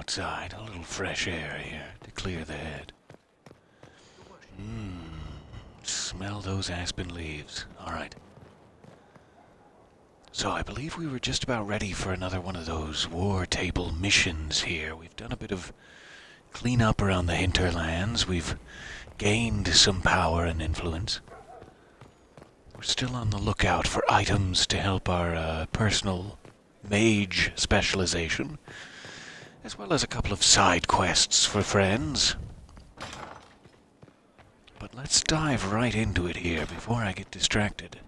outside. A little fresh air here to clear the head. Smell those aspen leaves. Alright. So I believe we were just about ready for another one of those war table missions here. We've done a bit of cleanup around the hinterlands. We've gained some power and influence. We're still on the lookout for items to help our personal mage specialization, as well as a couple of side quests for friends. But let's dive right into it here before I get distracted.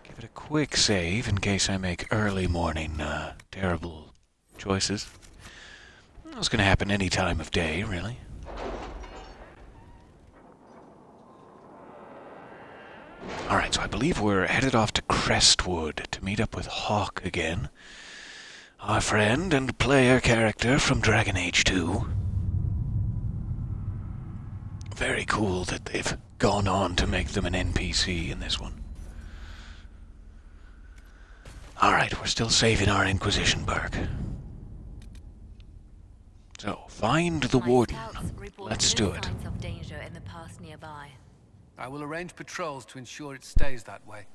Give it a quick save in case I make early morning terrible choices. That's going to happen any time of day, really. Alright, so I believe we're headed off to Crestwood to meet up with Hawk again. Our friend and player character from Dragon Age 2. Very cool that they've gone on to make them an NPC in this one. Alright, we're still saving our Inquisition perk. So, find the Warden. Let's do it. Of danger in the pass nearby. I will arrange patrols to ensure it stays that way.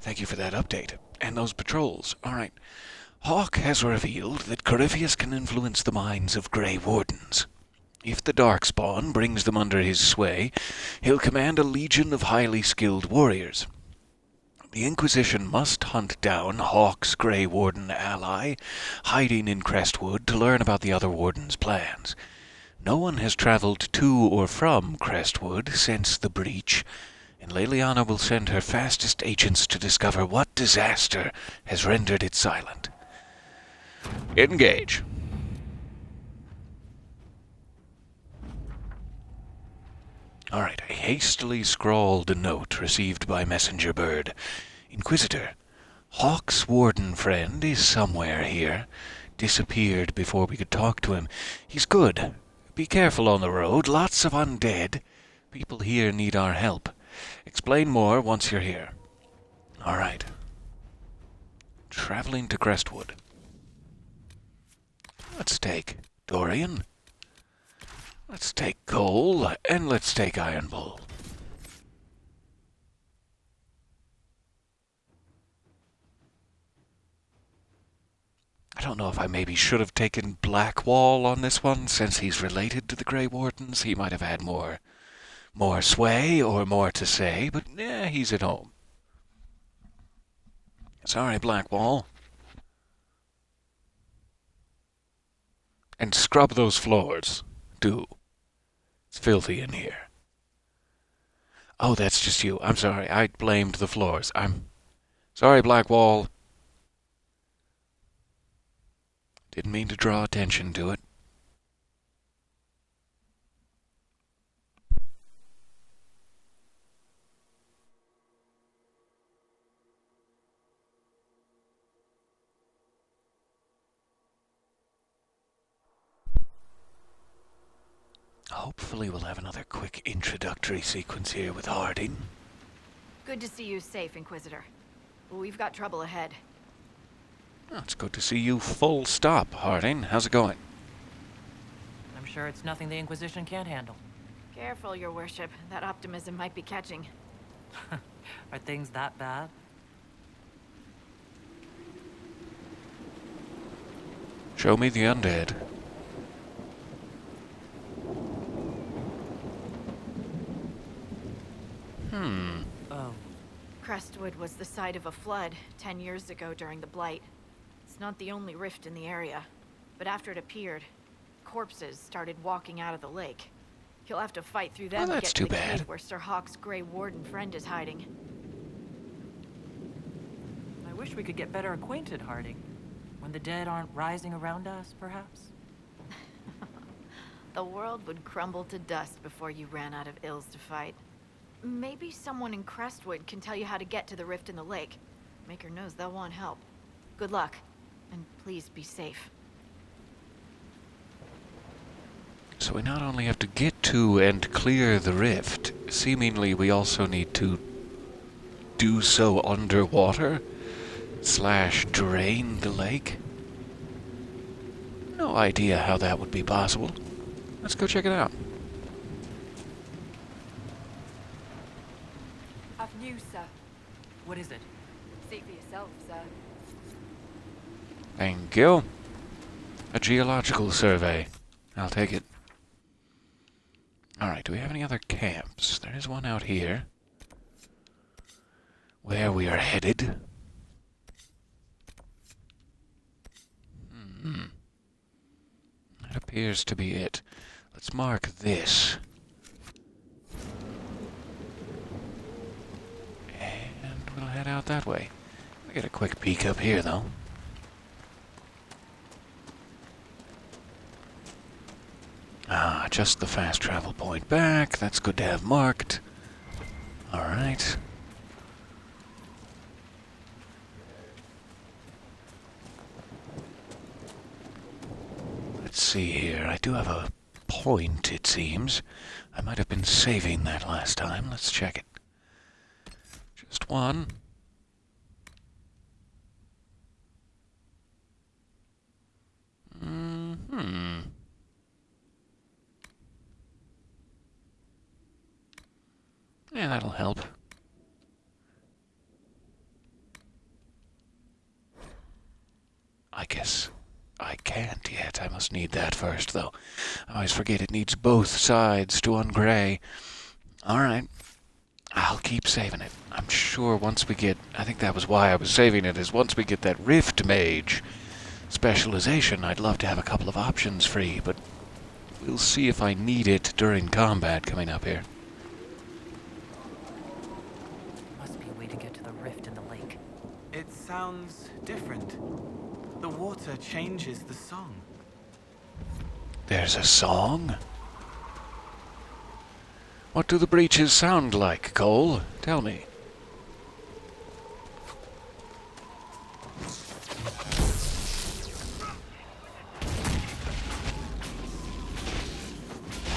Thank you for that update. And those patrols. Alright. Hawk has revealed that Corypheus can influence the minds of Grey Wardens. If the Darkspawn brings them under his sway, he'll command a legion of highly skilled warriors. The Inquisition must hunt down Hawk's Grey Warden ally, hiding in Crestwood, to learn about the other Warden's plans. No one has traveled to or from Crestwood since the breach, and Leliana will send her fastest agents to discover what disaster has rendered it silent. Engage. Alright, I hastily scrawled a note received by messenger bird. Inquisitor, Hawk's warden friend is somewhere here. Disappeared before we could talk to him. He's good. Be careful on the road. Lots of undead. People here need our help. Explain more once you're here. Alright. Traveling to Crestwood. Let's take Dorian. Let's take coal, and let's take Iron Bull. I don't know if I maybe should have taken Blackwall on this one, since he's related to the Grey Wardens. He might have had more sway or more to say, but he's at home. Sorry, Blackwall. And scrub those floors. Do. It's filthy in here. Oh, that's just you. I'm sorry. I blamed the floors. I'm sorry, Blackwall. Didn't mean to draw attention to it. Hopefully we'll have another quick introductory sequence here with Harding. Good to see you safe, Inquisitor. We've got trouble ahead. Oh, it's good to see you full stop, Harding. How's it going? I'm sure it's nothing the Inquisition can't handle. Careful, Your Worship. That optimism might be catching. Are things that bad? Show me the undead. Oh. Crestwood was the site of a flood 10 years ago during the Blight. It's not the only rift in the area, but after it appeared, corpses started walking out of the lake. You'll have to fight through them to that's get to too the bad. cave where Sir Hawk's Grey Warden friend is hiding. I wish we could get better acquainted, Harding. When the dead aren't rising around us, perhaps? The world would crumble to dust before you ran out of ills to fight. Maybe someone in Crestwood can tell you how to get to the rift in the lake. Maker knows they'll want help. Good luck, and please be safe. So we not only have to get to and clear the rift, seemingly we also need to do so underwater? / drain the lake? No idea how that would be possible. Let's go check it out. I've news, sir. What is it? See for yourself, sir. Thank you. A geological survey. I'll take it. Alright, do we have any other camps? There is one out here. Where we are headed. That appears to be it. Let's mark this. And we'll head out that way. We'll get a quick peek up here, though. Ah, just the fast travel point back. That's good to have marked. Alright. Let's see here. I do have a point, it seems. I might have been saving that last time. Let's check it. Just one. Yeah, that'll help. I guess I can't yet. I must need that first, though. I always forget it needs both sides to ungray. Alright. I'll keep saving it. I'm sure once we get... I think that was why I was saving it, is once we get that Rift Mage specialization, I'd love to have a couple of options free, but we'll see if I need it during combat coming up here. Must be a way to get to the rift in the lake. It sounds different. The water changes the song. There's a song? What do the breaches sound like, Cole? Tell me.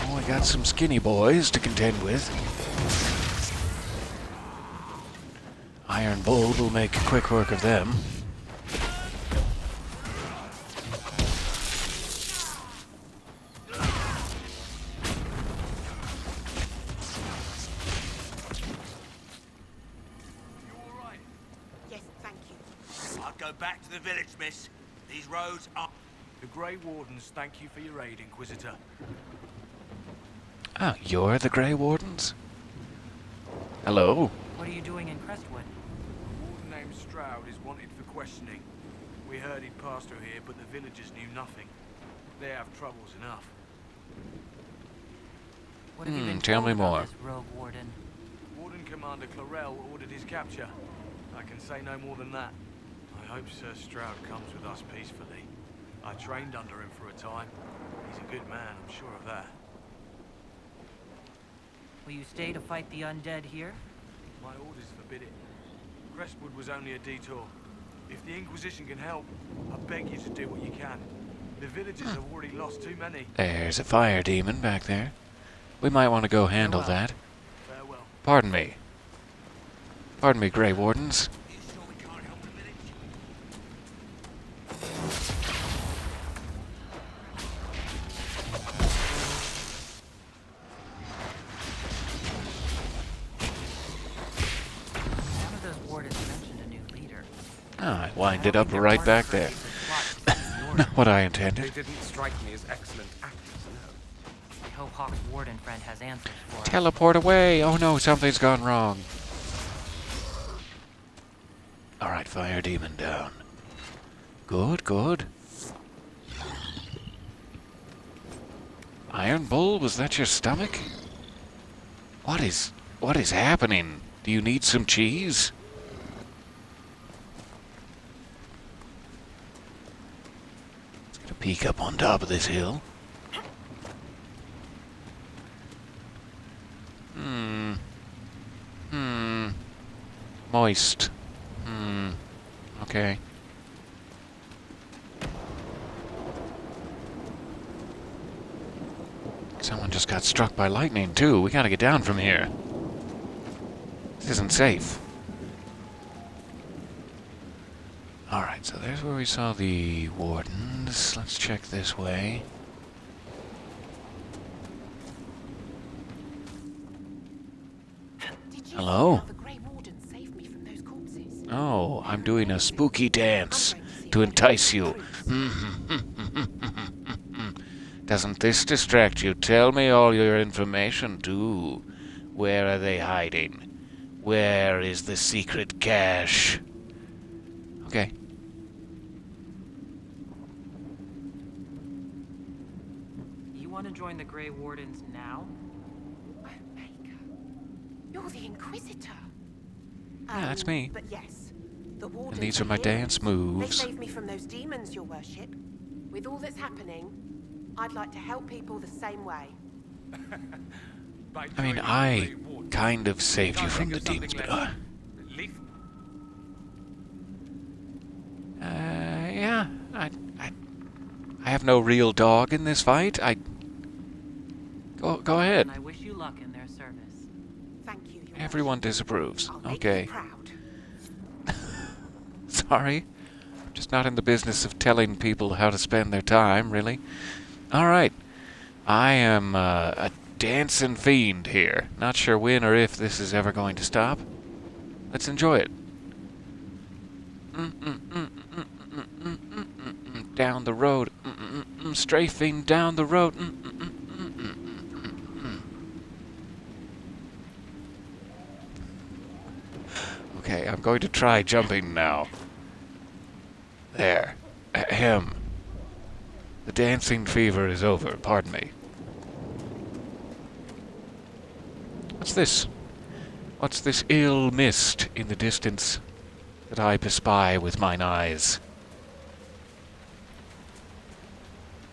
Oh, I got some skinny boys to contend with. Iron Bull will make quick work of them. Yes, thank you. I'll go back to the village, miss. These roads are... The Grey Wardens thank you for your aid, Inquisitor. Ah, you're the Grey Wardens? Hello? What are you doing in Crestwood? A warden named Stroud is wanted for questioning. We heard he'd passed through here, but the villagers knew nothing. They have troubles enough. What have you been tell told me about more. this rogue warden? Warden Commander Clarell ordered his capture. I can say no more than that. I hope Sir Stroud comes with us peacefully. I trained under him for a time. He's a good man, I'm sure of that. Will you stay to fight the undead here? My orders forbid it. Crestwood was only a detour. If the Inquisition can help, I beg you to do what you can. The villagers have already lost too many. There's a fire demon back there. We might want to go handle that. Farewell. Pardon me. Pardon me, Grey Wardens. You sure we can't help the village? One of those wardens mentioned a new leader. Ah, I winded up right back there. Not what I intended. They didn't strike me as excellent actors, no. I hope Hawk's warden friend has answers for us. Teleport away! Oh no, something's gone wrong. Alright, fire demon down. Good, good. Iron Bull, was that your stomach? What is happening? Do you need some cheese? Let's get a peek up on top of this hill. Moist. Okay. Someone just got struck by lightning, too. We gotta get down from here. This isn't safe. Alright, so there's where we saw the wardens. Let's check this way. Did you Hello? see how the Grey Warden saved me from those corpses? Oh, I'm doing a spooky dance I'm going to see to if I can entice get you. truth. Doesn't this distract you? Tell me all your information, too. Where are they hiding? Where is the secret cache? Okay. You want to join the Grey Wardens now? Oh, Baker. You're the Inquisitor. Yeah, that's me. But yes, the Wardens And these are my heroes. dance moves. They saved me from those demons, your worship. With all that's happening, I'd like to help people the same way. I mean, I kind of saved you from the demons, but yeah, I have no real dog in this fight. Go ahead. And I wish you luck in their service. Thank you, your Everyone worship. disapproves. I'll make Okay. you proud. Sorry. I'm just not in the business of telling people how to spend their time, really. Alright. I am a dancing fiend here. Not sure when or if this is ever going to stop. Let's enjoy it. Down the road. Strafing down the road. Okay, I'm going to try jumping now. There. Ahem. The dancing fever is over, pardon me. What's this? What's this ill mist in the distance that I espy with mine eyes?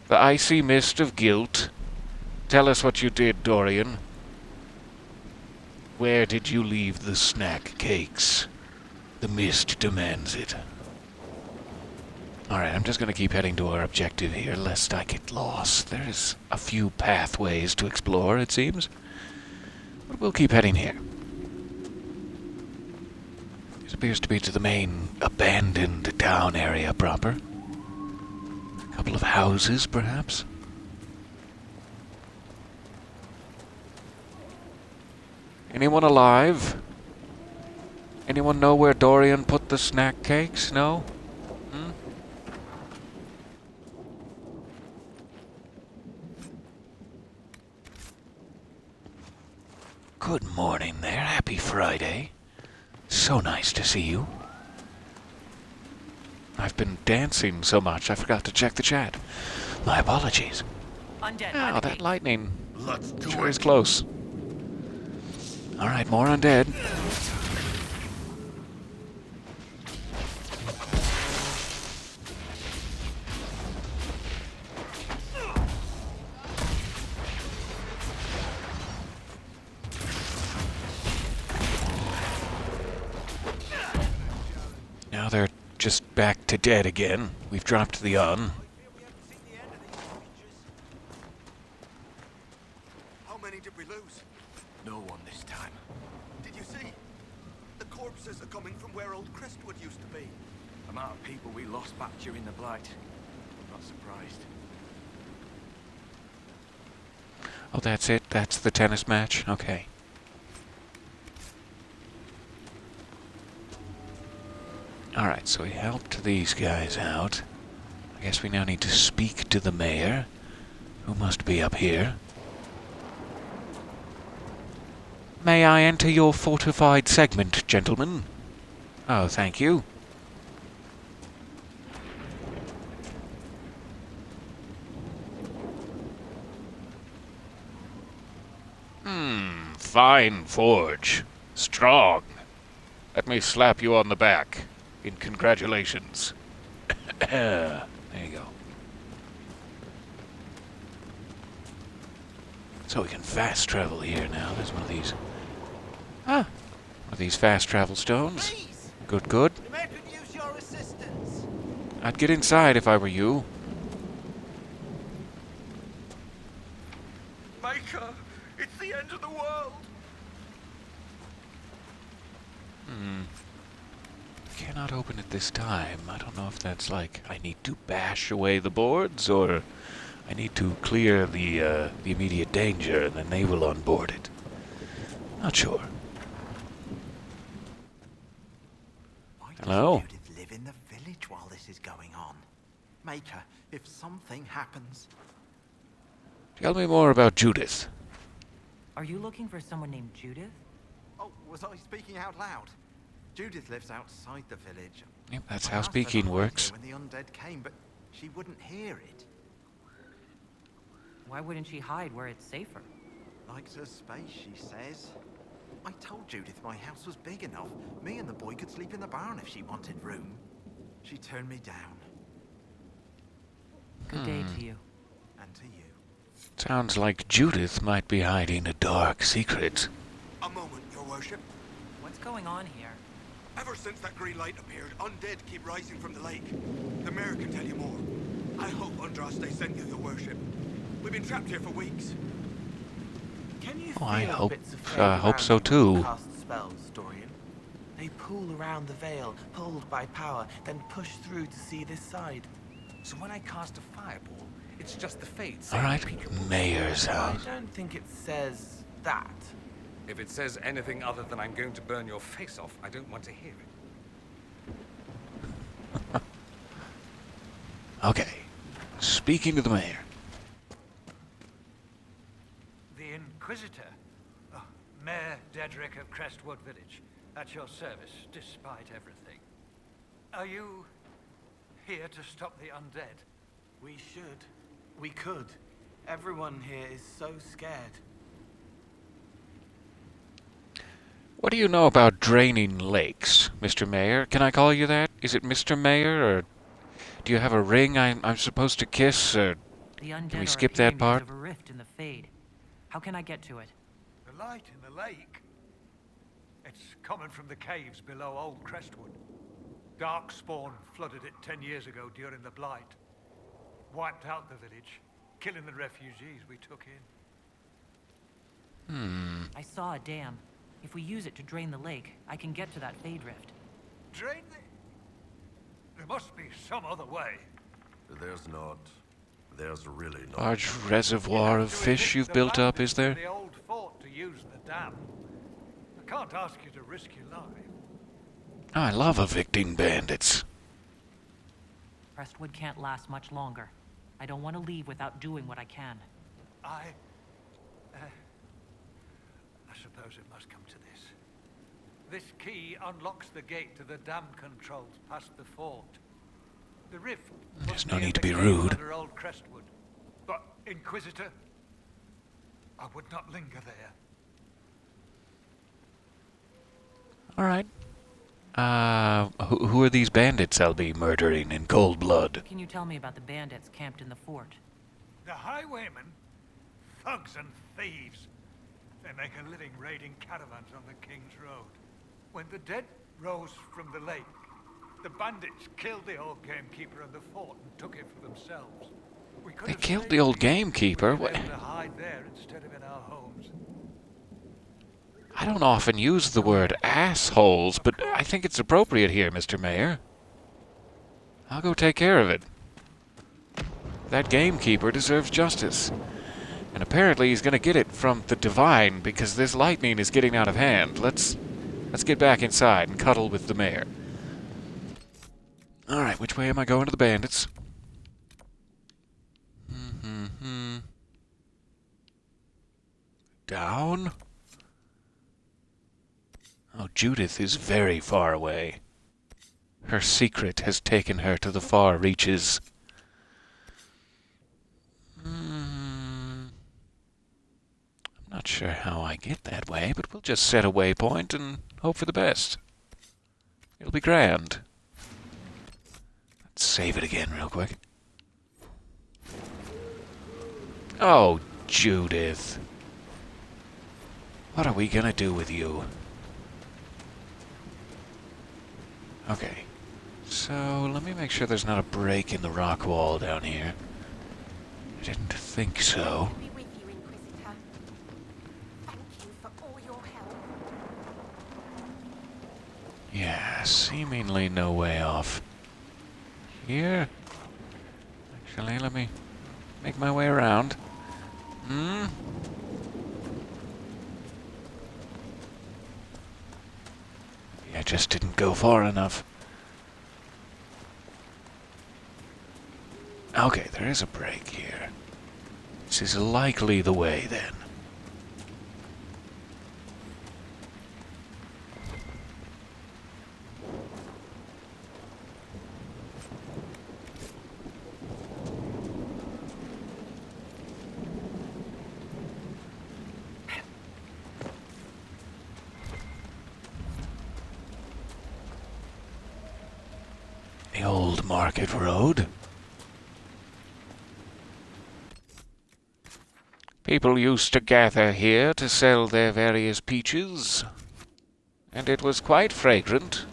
The icy mist of guilt. Tell us what you did, Dorian. Where did you leave the snack cakes? The mist demands it. Alright, I'm just going to keep heading to our objective here, lest I get lost. There's a few pathways to explore, it seems. But we'll keep heading here. This appears to be to the main abandoned town area proper. A couple of houses, perhaps? Anyone alive? Anyone know where Dorian put the snack cakes? No? Good morning there. Happy Friday. So nice to see you. I've been dancing so much I forgot to check the chat. My apologies. Undead. Oh, that lightning Let's do sure it. is close. Alright, more undead. Now they're just back to dead again. We've dropped the on. How many did we lose? No one this time. Did you see? The corpses are coming from where old Crestwood used to be. The amount of people we lost back during the Blight. I'm not surprised. Oh, that's it? That's the tennis match? Okay. Alright, so we helped these guys out. I guess we now need to speak to the mayor, who must be up here. May I enter your fortified segment, gentlemen? Oh, thank you. Fine forge. Strong. Let me slap you on the back. In congratulations. There you go. So we can fast travel here now. There's one of these. Ah! One of these fast travel stones. Please! Good, good. The mayor could use your assistance. I'd get inside if I were you. Maker, it's the end of the world. cannot open it this time. I don't know if that's like I need to bash away the boards or I need to clear the immediate danger and then they will unboard it. Not sure. Why Hello? does Judith live in the village while this is going on? Make her, if something happens. Tell me more about Judith. Are you looking for someone named Judith? Oh, was I speaking out loud? Judith lives outside the village. Yep, that's I how asked her to speaking hide works. here when the undead came, but she wouldn't hear it. Why wouldn't she hide where it's safer? Likes her space, she says. I told Judith my house was big enough. Me and the boy could sleep in the barn if she wanted room. She turned me down. Good day to you. And to you. Sounds like Judith might be hiding a dark secret. A moment, your worship. What's going on here? Ever since that green light appeared, undead keep rising from the lake. The mayor can tell you more. I hope Andraste sent you, your worship. We've been trapped here for weeks. Can you Oh, I feel bits of fate hope around so you when you too. cast spells, Dorian? They pull around the veil, pulled by power, then push through to see this side. So when I cast a fireball, it's just the fates. All right, Mayor's I house. don't think it says that. If it says anything other than I'm going to burn your face off, I don't want to hear it. Okay, speaking to the mayor. The Inquisitor, Mayor Dedrick of Crestwood Village, at your service, despite everything. Are you here to stop the undead? We should. We could. Everyone here is so scared. What do you know about draining lakes, Mr. Mayor? Can I call you that? Is it Mr. Mayor, or do you have a ring I'm supposed to kiss, or The undead can we are skip that appearing part? because of a rift in the Fade. How can I get to it? The light in the lake. It's coming from the caves below Old Crestwood. Darkspawn flooded it 10 years ago during the Blight. Wiped out the village, killing the refugees we took in. I saw a dam. If we use it to drain the lake, I can get to that Fade rift. Drain the... There must be some other way. There's not. There's really not. Large reservoir of fish you've built up, is there? The old fort to use the dam. I can't ask you to risk your life. Oh, I love evicting bandits. Crestwood can't last much longer. I don't want to leave without doing what I can. I suppose it must come to this. This key unlocks the gate to the dam controls past the fort. The rift There's must no be in need to the be cave rude. under Old Crestwood. But, Inquisitor, I would not linger there. All right. Who are these bandits I'll be murdering in cold blood? Can you tell me about the bandits camped in the fort? The highwaymen, thugs and thieves. They make a living raiding caravans on the King's Road. When the dead rose from the lake, the bandits killed the old gamekeeper and the fort and took it for themselves. We could They have killed saved the old you. gamekeeper? We'd What? been able to hide there instead of in our homes. I don't often use the word assholes, but I think it's appropriate here, Mr. Mayor. I'll go take care of it. That gamekeeper deserves justice. And apparently he's gonna get it from the divine because this lightning is getting out of hand. Let's get back inside and cuddle with the mayor. Alright, which way am I going to the bandits? Down? Oh, Judith is very far away. Her secret has taken her to the far reaches. I'm not sure how I get that way, but we'll just set a waypoint and hope for the best. It'll be grand. Let's save it again real quick. Oh, Judith. What are we gonna do with you? Okay. So, let me make sure there's not a break in the rock wall down here. I didn't think so. Be with you, Inquisitor. Thank you for all your help. Yeah, seemingly no way off. Here? Actually, let me make my way around. I just didn't go far enough. Okay, there is a break here. This is likely the way, then. The old market road. People used to gather here to sell their various peaches, and it was quite fragrant.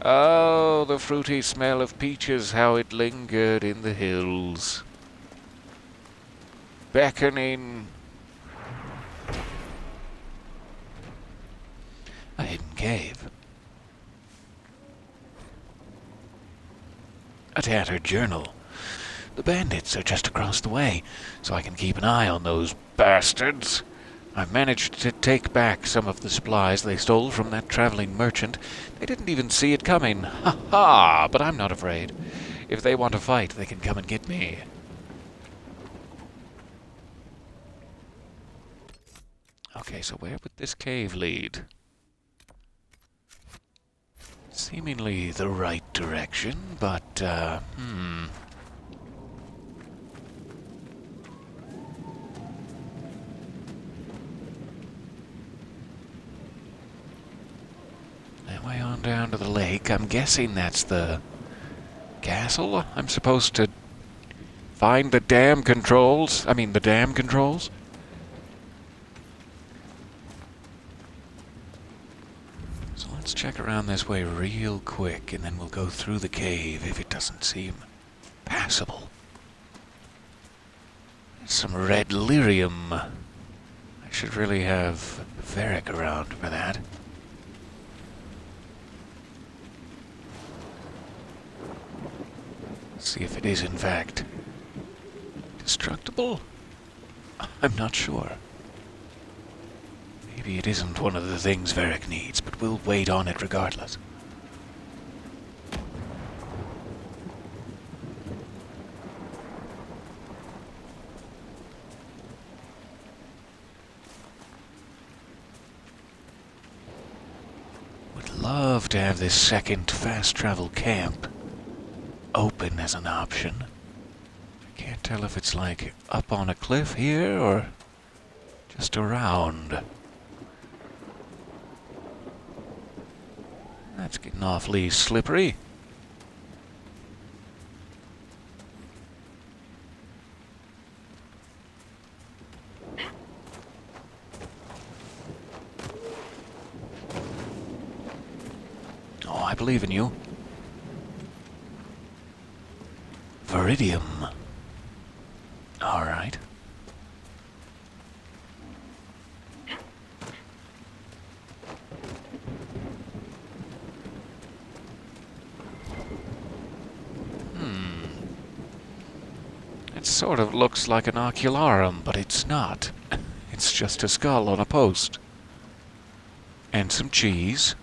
Oh, the fruity smell of peaches, how it lingered in the hills, beckoning. A hidden cave. A tattered journal. The bandits are just across the way, so I can keep an eye on those bastards. I've managed to take back some of the supplies they stole from that traveling merchant. They didn't even see it coming. Ha ha! But I'm not afraid. If they want to fight, they can come and get me. Okay, so where would this cave lead? Seemingly the right direction, but, That way on down to the lake. I'm guessing that's the castle. I'm supposed to find the dam controls. The dam controls. So let's check around this way real quick, and then we'll go through the cave if it doesn't seem passable. There's some red lyrium. I should really have Varric around for that. See if it is, in fact, destructible? I'm not sure. Maybe it isn't one of the things Varric needs, but we'll wait on it regardless. Would love to have this second fast travel camp open as an option. I can't tell if it's like up on a cliff here or just around. That's getting awfully slippery. Oh, I believe in you. Viridium. All right. It sort of looks like an ocularum, but it's not. It's just a skull on a post. And some cheese.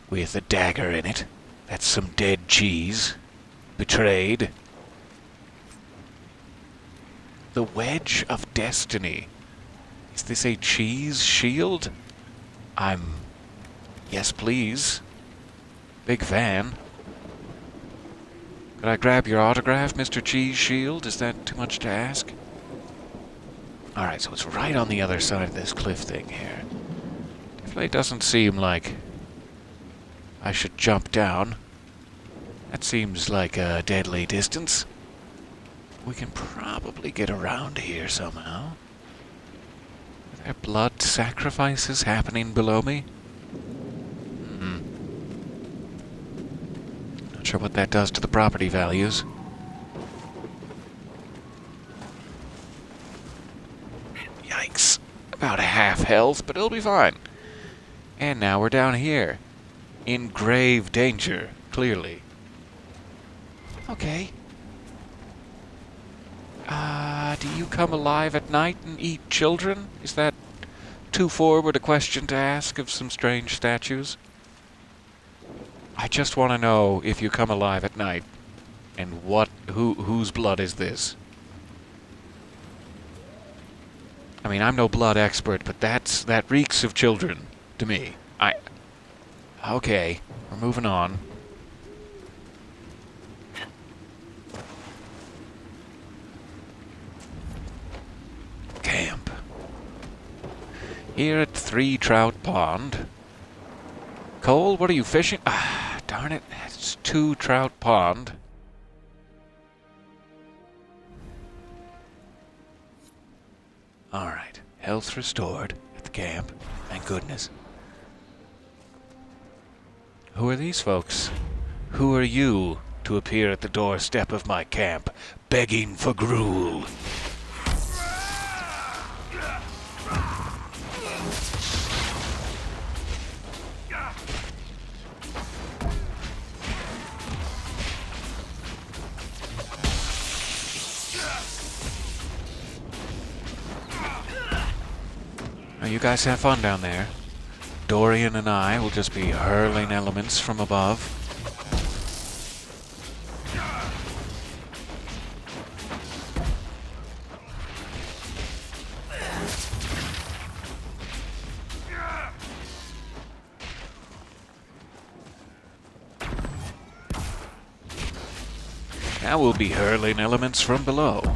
With a dagger in it. That's some dead cheese. Betrayed. The Wedge of Destiny. Is this a cheese shield? Yes, please. Big fan. Could I grab your autograph, Mr. Cheese Shield? Is that too much to ask? Alright, so it's right on the other side of this cliff thing here. Definitely doesn't seem like I should jump down. That seems like a deadly distance. We can probably get around here somehow. Are there blood sacrifices happening below me? Not sure what that does to the property values. Yikes. About a half health, but it'll be fine. And now we're down here. In grave danger, clearly. Okay. Do you come alive at night and eat children? Is that too forward a question to ask of some strange statues? I just want to know if you come alive at night. And whose blood is this? I mean, I'm no blood expert, but that reeks of children to me. Okay, we're moving on. Camp. Here at 3 Trout Pond. Cole, what are you fishing? Ah, darn it. It's 2 Trout Pond. Alright. Health restored at the camp. Thank goodness. Who are these folks? Who are you to appear at the doorstep of my camp, begging for gruel? Now you guys have fun down there. Dorian and I will just be hurling elements from above. Now we'll be hurling elements from below.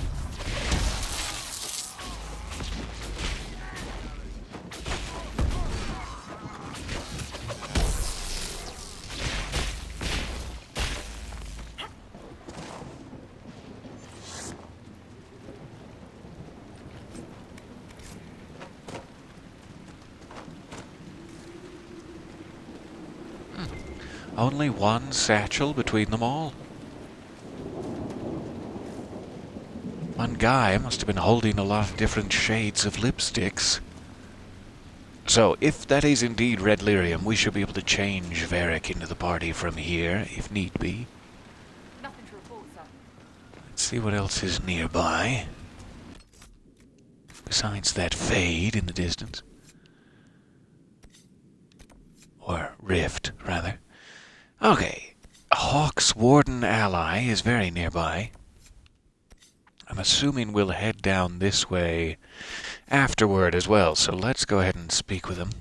Only one satchel between them all? One guy must have been holding a lot of different shades of lipsticks. So, if that is indeed red lyrium, we should be able to change Varric into the party from here, if need be. Nothing to report, sir. Let's see what else is nearby. Besides that fade in the distance. Or rift, rather. Okay, Hawk's Warden ally is very nearby. I'm assuming we'll head down this way afterward as well, so let's go ahead and speak with him.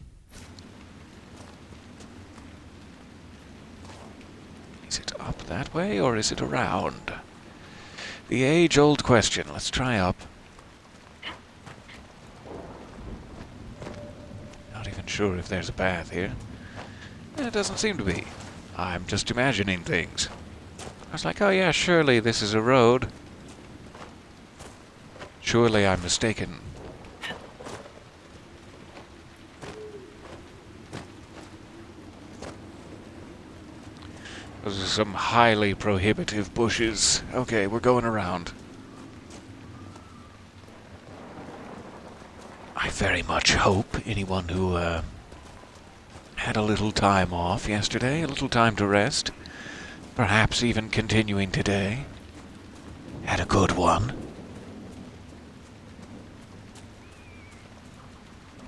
Is it up that way, or is it around? The age-old question. Let's try up. Not even sure if there's a path here. It doesn't seem to be. I'm just imagining things. I was like, oh yeah, surely this is a road. Surely I'm mistaken. Those are some highly prohibitive bushes. Okay, we're going around. I very much hope anyone who had a little time off yesterday, a little time to rest, perhaps even continuing today, had a good one.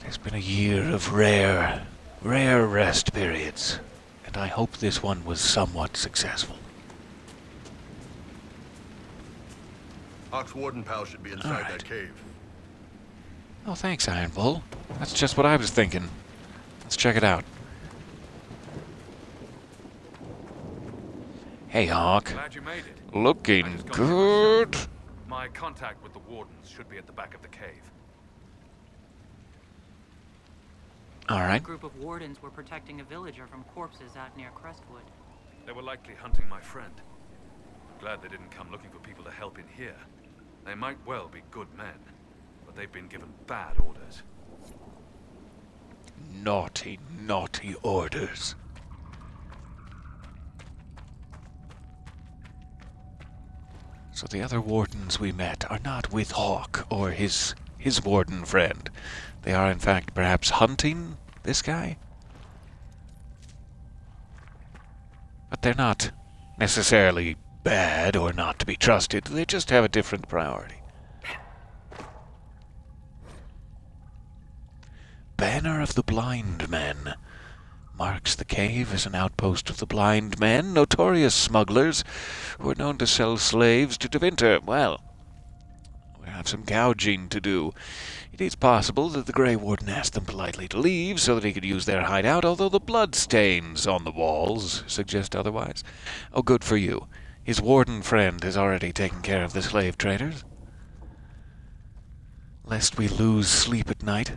It's been a year of rare rest periods, and I hope this one was somewhat successful. Hawk's Warden pal should be inside that cave. Oh, thanks, Iron Bull. That's just what I was thinking. Let's check it out. Hey, Hawk. Glad you made it. Looking good. My contact with the wardens should be at the back of the cave. All right. A group of wardens were protecting a villager from corpses out near Crestwood. They were likely hunting my friend. Glad they didn't come looking for people to help in here. They might well be good men, but they've been given bad orders. Naughty, naughty orders. So the other wardens we met are not with Hawk or his warden friend. They are, in fact, perhaps hunting this guy? But they're not necessarily bad or not to be trusted. They just have a different priority. Banner of the Blind Men. Marks the cave as an outpost of the Blind Men, notorious smugglers who are known to sell slaves to Devinter. Well, we have some gouging to do. It is possible that the Grey Warden asked them politely to leave so that he could use their hideout, although the bloodstains on the walls suggest otherwise. Oh, good for you. His warden friend has already taken care of the slave traders. Lest we lose sleep at night.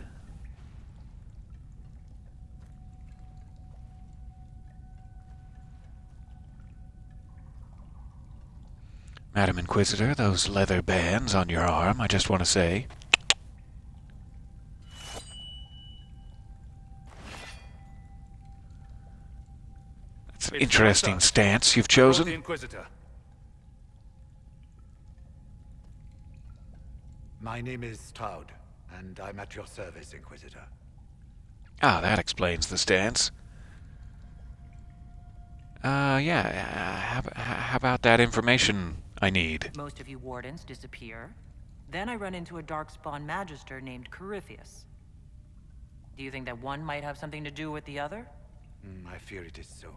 Madam Inquisitor, those leather bands on your arm, I just want to say. That's an interesting stance you've chosen. The Inquisitor. My name is Stroud, and I'm at your service, Inquisitor. Ah, that explains the stance. How about that information I need? Most of you wardens disappear. Then I run into a darkspawn magister named Corypheus. Do you think that one might have something to do with the other? I fear it is so.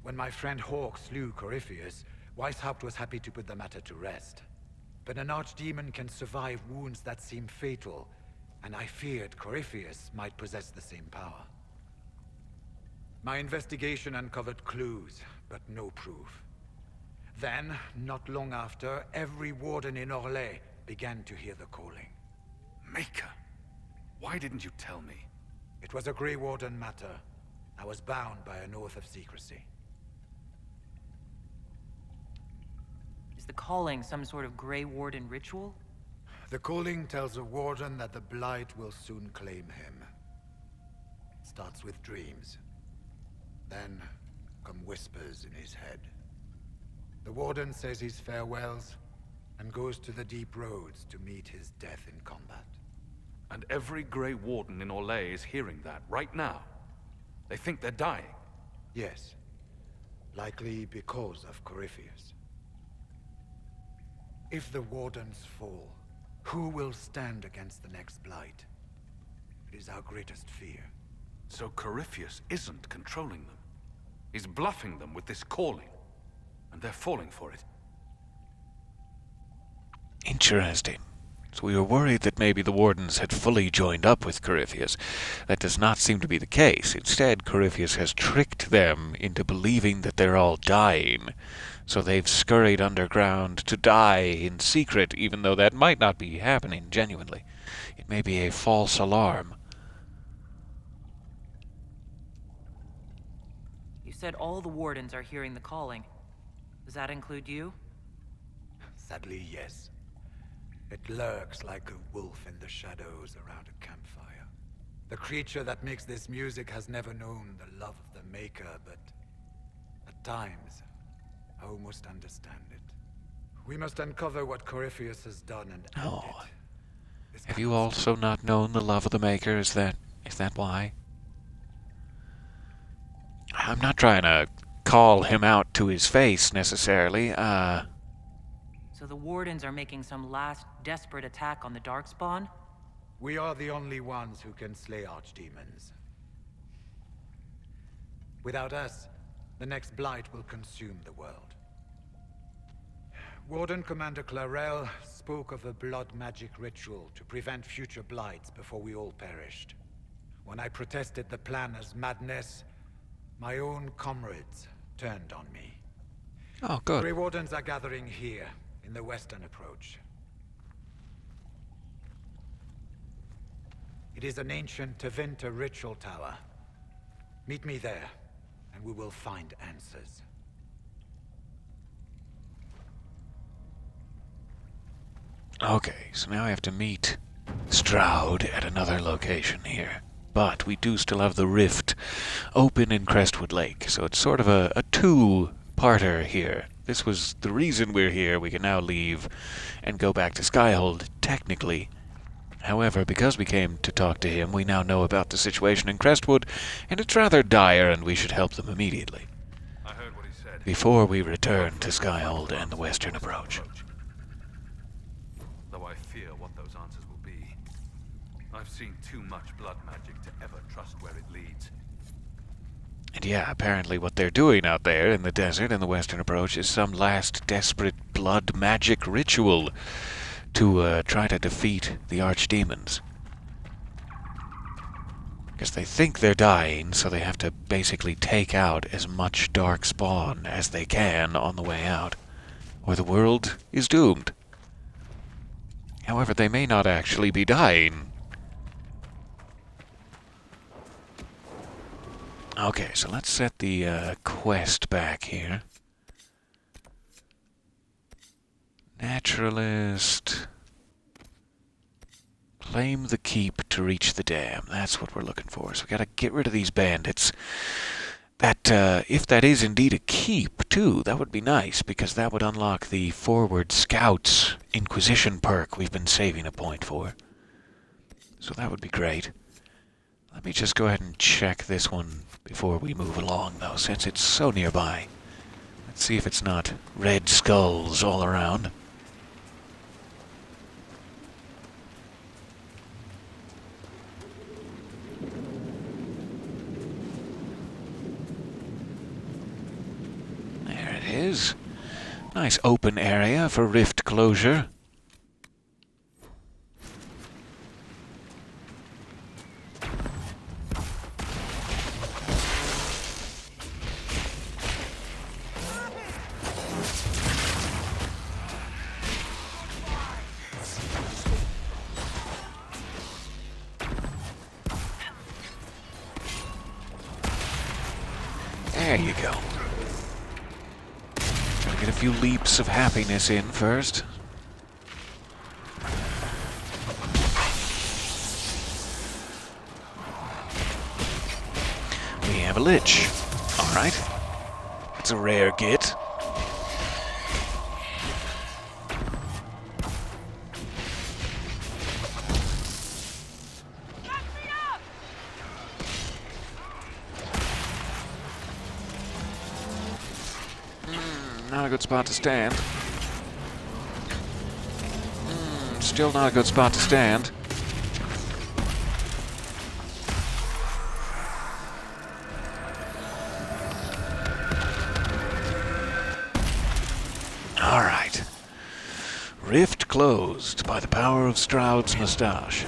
When my friend Hawk slew Corypheus, Weishaupt was happy to put the matter to rest. But an archdemon can survive wounds that seem fatal, and I feared Corypheus might possess the same power. My investigation uncovered clues, but no proof. Then, not long after, every warden in Orlais began to hear the calling. Maker, why didn't you tell me? It was a Grey Warden matter. I was bound by an oath of secrecy. Is the calling some sort of Grey Warden ritual? The calling tells a warden that the Blight will soon claim him. It starts with dreams. Then come whispers in his head. The warden says his farewells and goes to the deep roads to meet his death in combat. And every Grey Warden in Orlais is hearing that right now. They think they're dying. Yes. Likely because of Corypheus. If the wardens fall, who will stand against the next Blight? It is our greatest fear. So Corypheus isn't controlling them. He's bluffing them with this calling. And they're falling for it. Interesting. So we were worried that maybe the Wardens had fully joined up with Corypheus. That does not seem to be the case. Instead, Corypheus has tricked them into believing that they're all dying. So they've scurried underground to die in secret, even though that might not be happening genuinely. It may be a false alarm. You said all the wardens are hearing the calling. Does that include you? Sadly, yes. It lurks like a wolf in the shadows around a campfire. The creature that makes this music has never known the love of the Maker, but at times, I almost understand it. We must uncover what Corypheus has done and end it. Have you also not known the love of the Maker? Is that why? I'm not trying to call him out to his face, necessarily. So the wardens are making some last desperate attack on the Darkspawn? We are the only ones who can slay archdemons. Without us, the next Blight will consume the world. Warden Commander Clarel spoke of a blood magic ritual to prevent future Blights before we all perished. When I protested the plan as madness, my own comrades turned on me. Oh, good. Grey Wardens are gathering here, in the western approach. It is an ancient Tevinter ritual tower. Meet me there, and we will find answers. Okay, so now I have to meet Stroud at another location here. But we do still have the rift open in Crestwood Lake, so it's sort of a two-parter here. This was the reason we're here. We can now leave and go back to Skyhold, technically. However, because we came to talk to him, we now know about the situation in Crestwood, and it's rather dire, and we should help them immediately. I heard what he before we return to Skyhold and the western approach. Though I fear what those answers will be. I've seen too much blood magic to ever trust where it leads. And yeah, apparently what they're doing out there in the desert in the western approach is some last desperate blood magic ritual to try to defeat the archdemons. Because they think they're dying, so they have to basically take out as much dark spawn as they can on the way out, or the world is doomed. However, they may not actually be dying. Okay, so let's set the quest back here. Naturalist. Claim the keep to reach the dam. That's what we're looking for. So we gotta get rid of these bandits. That, if that is indeed a keep, too, that would be nice, because that would unlock the Forward Scouts Inquisition perk we've been saving a point for. So that would be great. Let me just go ahead and check this one before we move along, though, since it's so nearby. Let's see if it's not red skulls all around. There it is. Nice open area for rift closure. There you go. Gotta get a few leaps of happiness in first. We have a lich. Alright. It's a rare get. Not a good spot to stand. Still not a good spot to stand. Alright. Rift closed by the power of Stroud's mustache.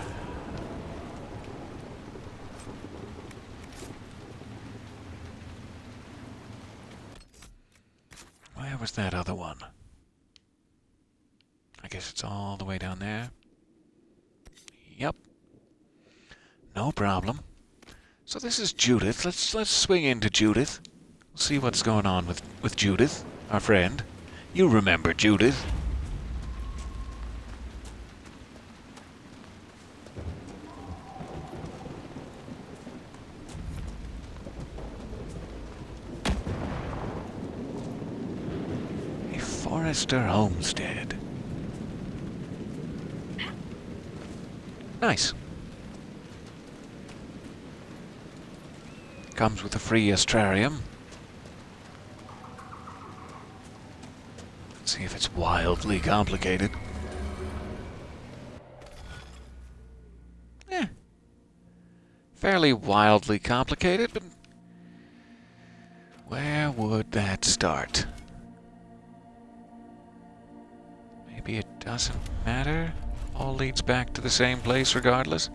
Where was that other one? I guess it's all the way down there. Yep. No problem. So this is Judith. Let's swing into Judith. See what's going on with Judith, our friend. You remember Judith. Forester Homestead. Nice. Comes with a free astrarium. Let's see if it's wildly complicated. Fairly wildly complicated, but where would that start? Maybe it doesn't matter. All leads back to the same place regardless.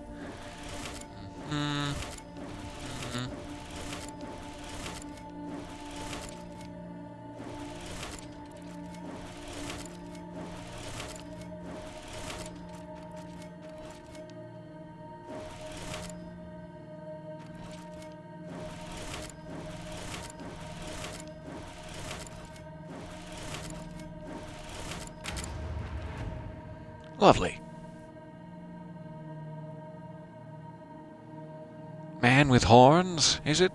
Lovely. Man with horns, is it?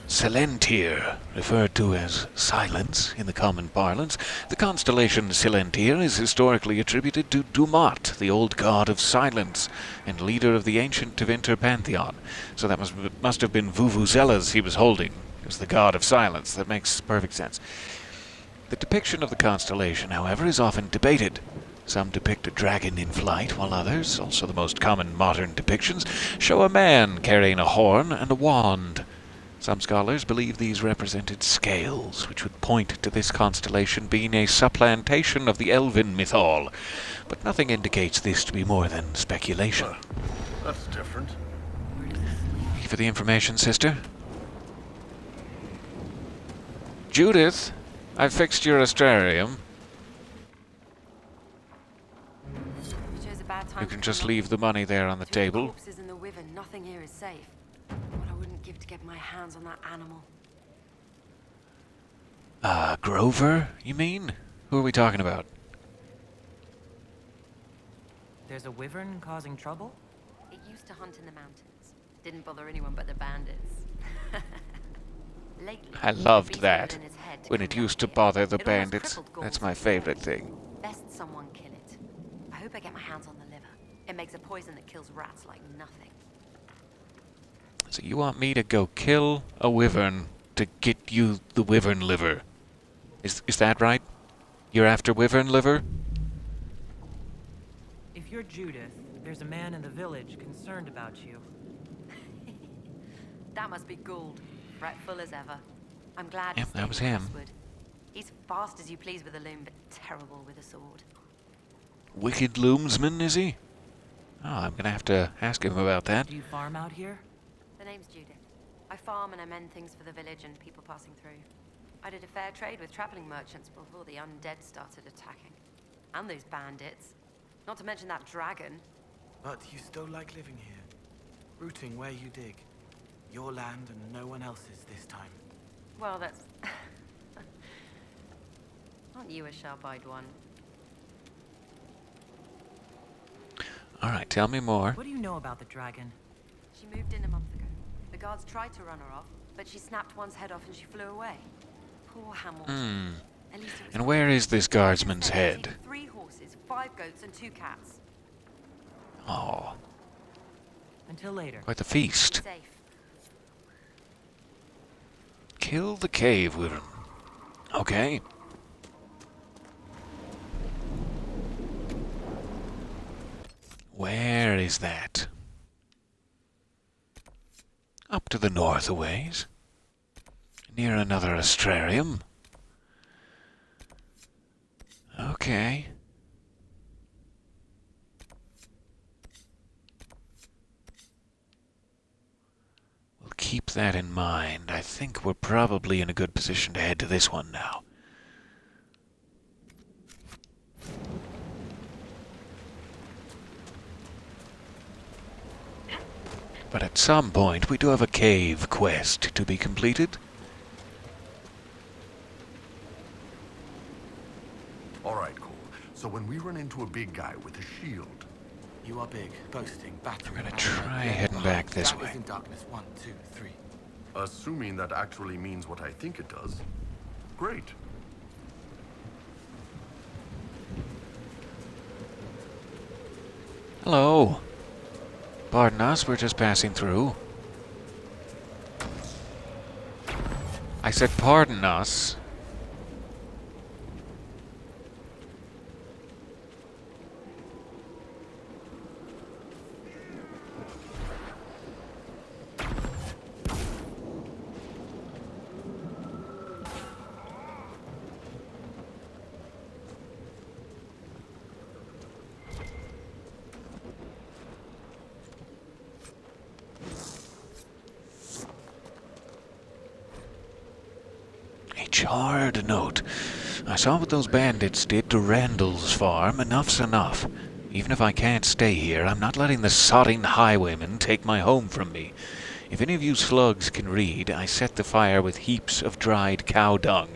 Silentier, referred to as Silence in the common parlance. The constellation Silentier is historically attributed to Dumat, the old god of silence and leader of the ancient Tevinter pantheon. So that must have been vuvuzelas he was holding It was the god of silence. That makes perfect sense. The depiction of the constellation, however, is often debated. Some depict a dragon in flight, while others, also the most common modern depictions, show a man carrying a horn and a wand. Some scholars believe these represented scales, which would point to this constellation being a supplantation of the elven mythol, but nothing indicates this to be more than speculation. That's different. Thank you for the information, sister. Judith, I've fixed your astrarium. You can just leave the money there on the table. Corpses in the Wyvern, nothing here is safe. What I wouldn't give to get my hands on that animal. Grover, you mean? Who are we talking about? There's a wyvern causing trouble? It used to hunt in the mountains. Didn't bother anyone but the bandits. Lately, I loved that. When it used to bother the bandits. That's my favorite thing. Best someone kill it. I hope I get my hands on the liver. It makes a poison that kills rats like nothing. So you want me to go kill a wyvern to get you the wyvern liver? Is that right? You're after wyvern liver? If you're Judith, there's a man in the village concerned about you. That must be Gould. Fretful as ever. I'm glad Yep, that was him. Crestwood. He's fast as you please with a loom, but terrible with a sword. Wicked loomsman, is he? Oh, I'm gonna have to ask him about that. Do you farm out here? The name's Judith. I farm and I mend things for the village and people passing through. I did a fair trade with traveling merchants before the undead started attacking. And those bandits. Not to mention that dragon. But you still like living here. Rooting where you dig. Your land and no one else's this time. Well, that's... Aren't you a sharp-eyed one? Alright, tell me more. What do you know about the dragon? She moved in a month ago. The guards tried to run her off, but she snapped one's head off and she flew away. Poor Hamilton. At least it was And where is this guardsman's head? 3 horses, 5 goats, and 2 cats. Oh, Until later. quite the feast. Safe. Kill the cave wyvern. Okay. Where is that? Up to the north a ways. Near another astrarium. Okay. We'll keep that in mind. I think we're probably in a good position to head to this one now. But at some point, we do have a cave quest to be completed. All right, Cole. So when we run into a big guy with a shield... You are big, boasting, battering. I'm gonna try heading back this way. In darkness. 1, 2, 3. Assuming that actually means what I think it does. Great. Hello. Pardon us, we're just passing through. I said pardon us. Charred note. I saw what those bandits did to Randall's farm. Enough's enough. Even if I can't stay here, I'm not letting the sodding highwaymen take my home from me. If any of you slugs can read, I set the fire with heaps of dried cow dung.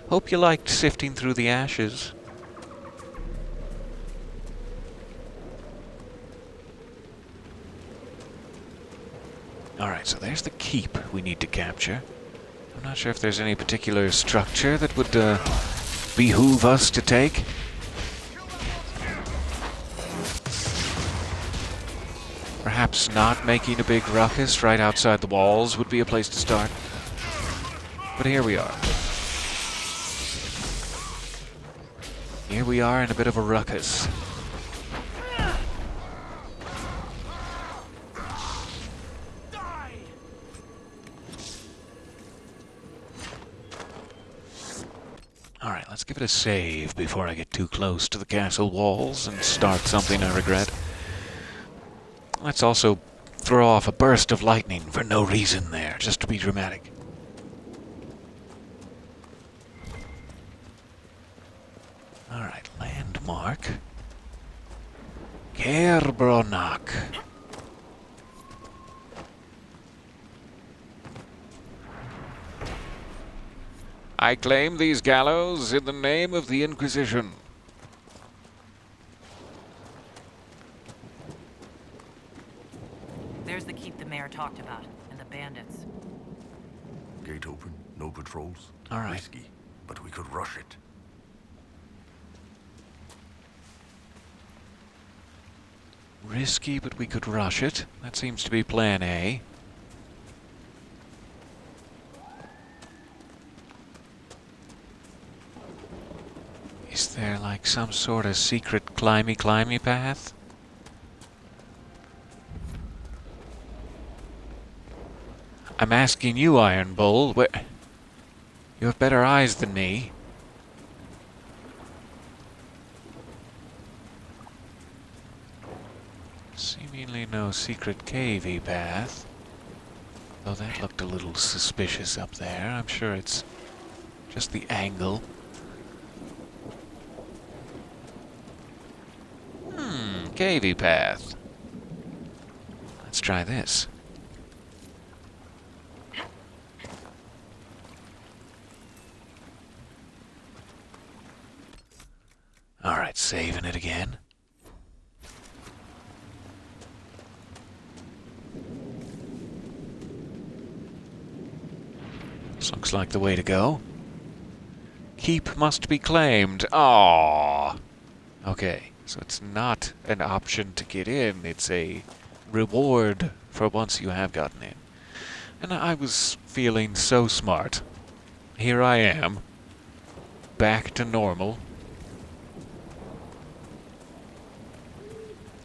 Hope you liked sifting through the ashes. Alright, so there's the keep we need to capture. I'm not sure if there's any particular structure that would behoove us to take. Perhaps not making a big ruckus right outside the walls would be a place to start. But here we are. Here we are in a bit of a ruckus. Alright, let's give it a save before I get too close to the castle walls and start something I regret. Let's also throw off a burst of lightning for no reason there, just to be dramatic. Alright, landmark. Kerbronak. I claim these gallows in the name of the Inquisition. There's the keep the mayor talked about, and the bandits. Gate open, no patrols. All right. Risky, but we could rush it. Risky, but we could rush it. That seems to be plan A. Is there like some sort of secret climby path? I'm asking you, Iron Bull. You have better eyes than me. Seemingly no secret cavey path. Though that looked a little suspicious up there. I'm sure it's just the angle. Cavey path. Let's try this. Alright, saving it again. This looks like the way to go. Keep must be claimed. Aww. Okay. So it's not an option to get in, it's a reward for once you have gotten in. And I was feeling so smart. Here I am, back to normal.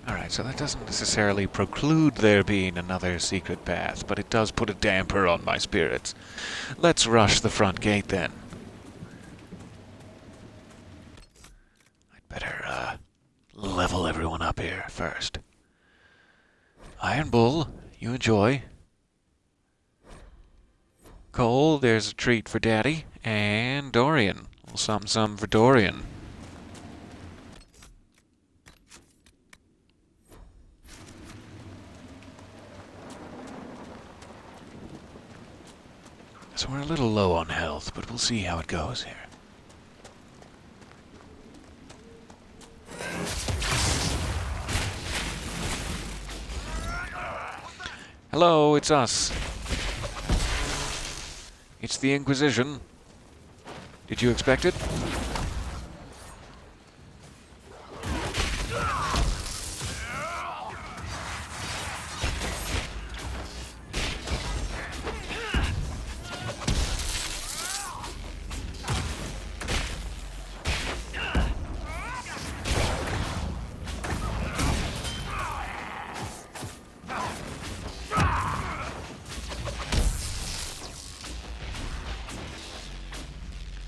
Alright, so that doesn't necessarily preclude there being another secret path, but it does put a damper on my spirits. Let's rush the front gate then. I'd better, level everyone up here first. Iron Bull, you enjoy. Cole, there's a treat for Daddy. And Dorian. A little something for Dorian. So we're a little low on health, but we'll see how it goes here. Hello, it's us. It's the Inquisition. Did you expect it?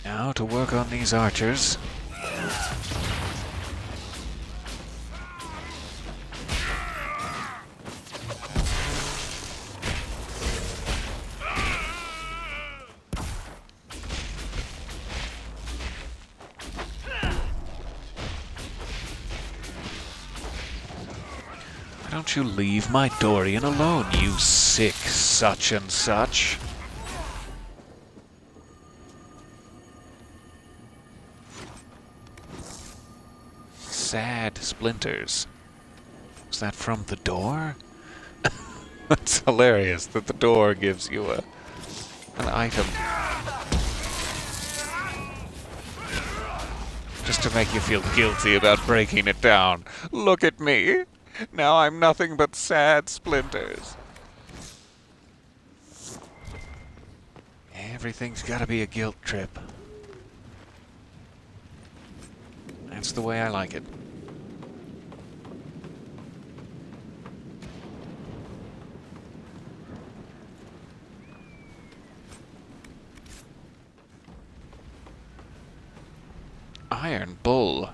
Now to work on these archers. Why don't you leave my Dorian alone, you sick such and such? Sad splinters. Was that from the door? That's hilarious that the door gives you an item. Just to make you feel guilty about breaking it down. Look at me. Now I'm nothing but sad splinters. Everything's gotta be a guilt trip. That's the way I like it. Iron Bull.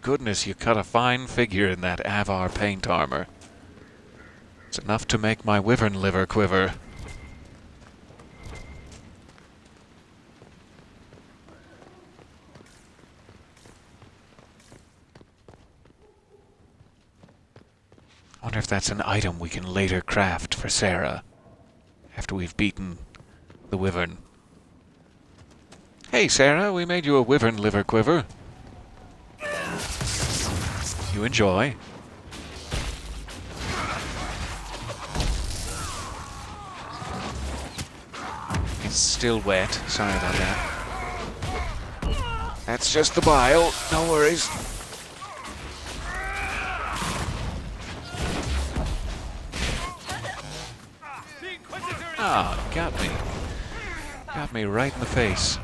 Goodness, you cut a fine figure in that Avar paint armor. It's enough to make my wyvern liver quiver. I wonder if that's an item we can later craft for Sarah after we've beaten the wyvern. Hey Sarah, we made you a wyvern liver quiver. You enjoy. It's still wet. Sorry about that. That's just the bile. No worries. Ah, got me. Got me right in the face.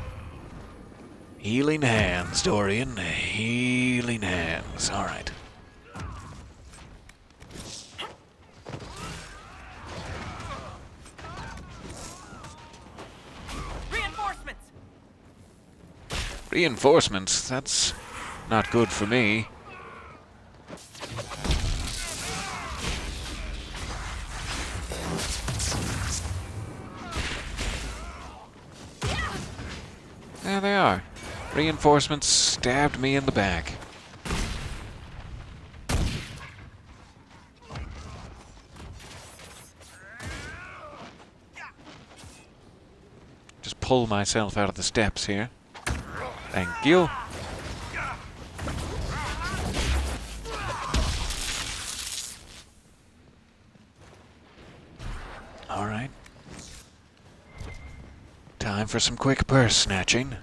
Healing hands, Dorian. Healing hands. All right. Reinforcements! Reinforcements? That's not good for me. There they are. Reinforcements stabbed me in the back. Just pull myself out of the steps here. Thank you. All right. Time for some quick purse snatching.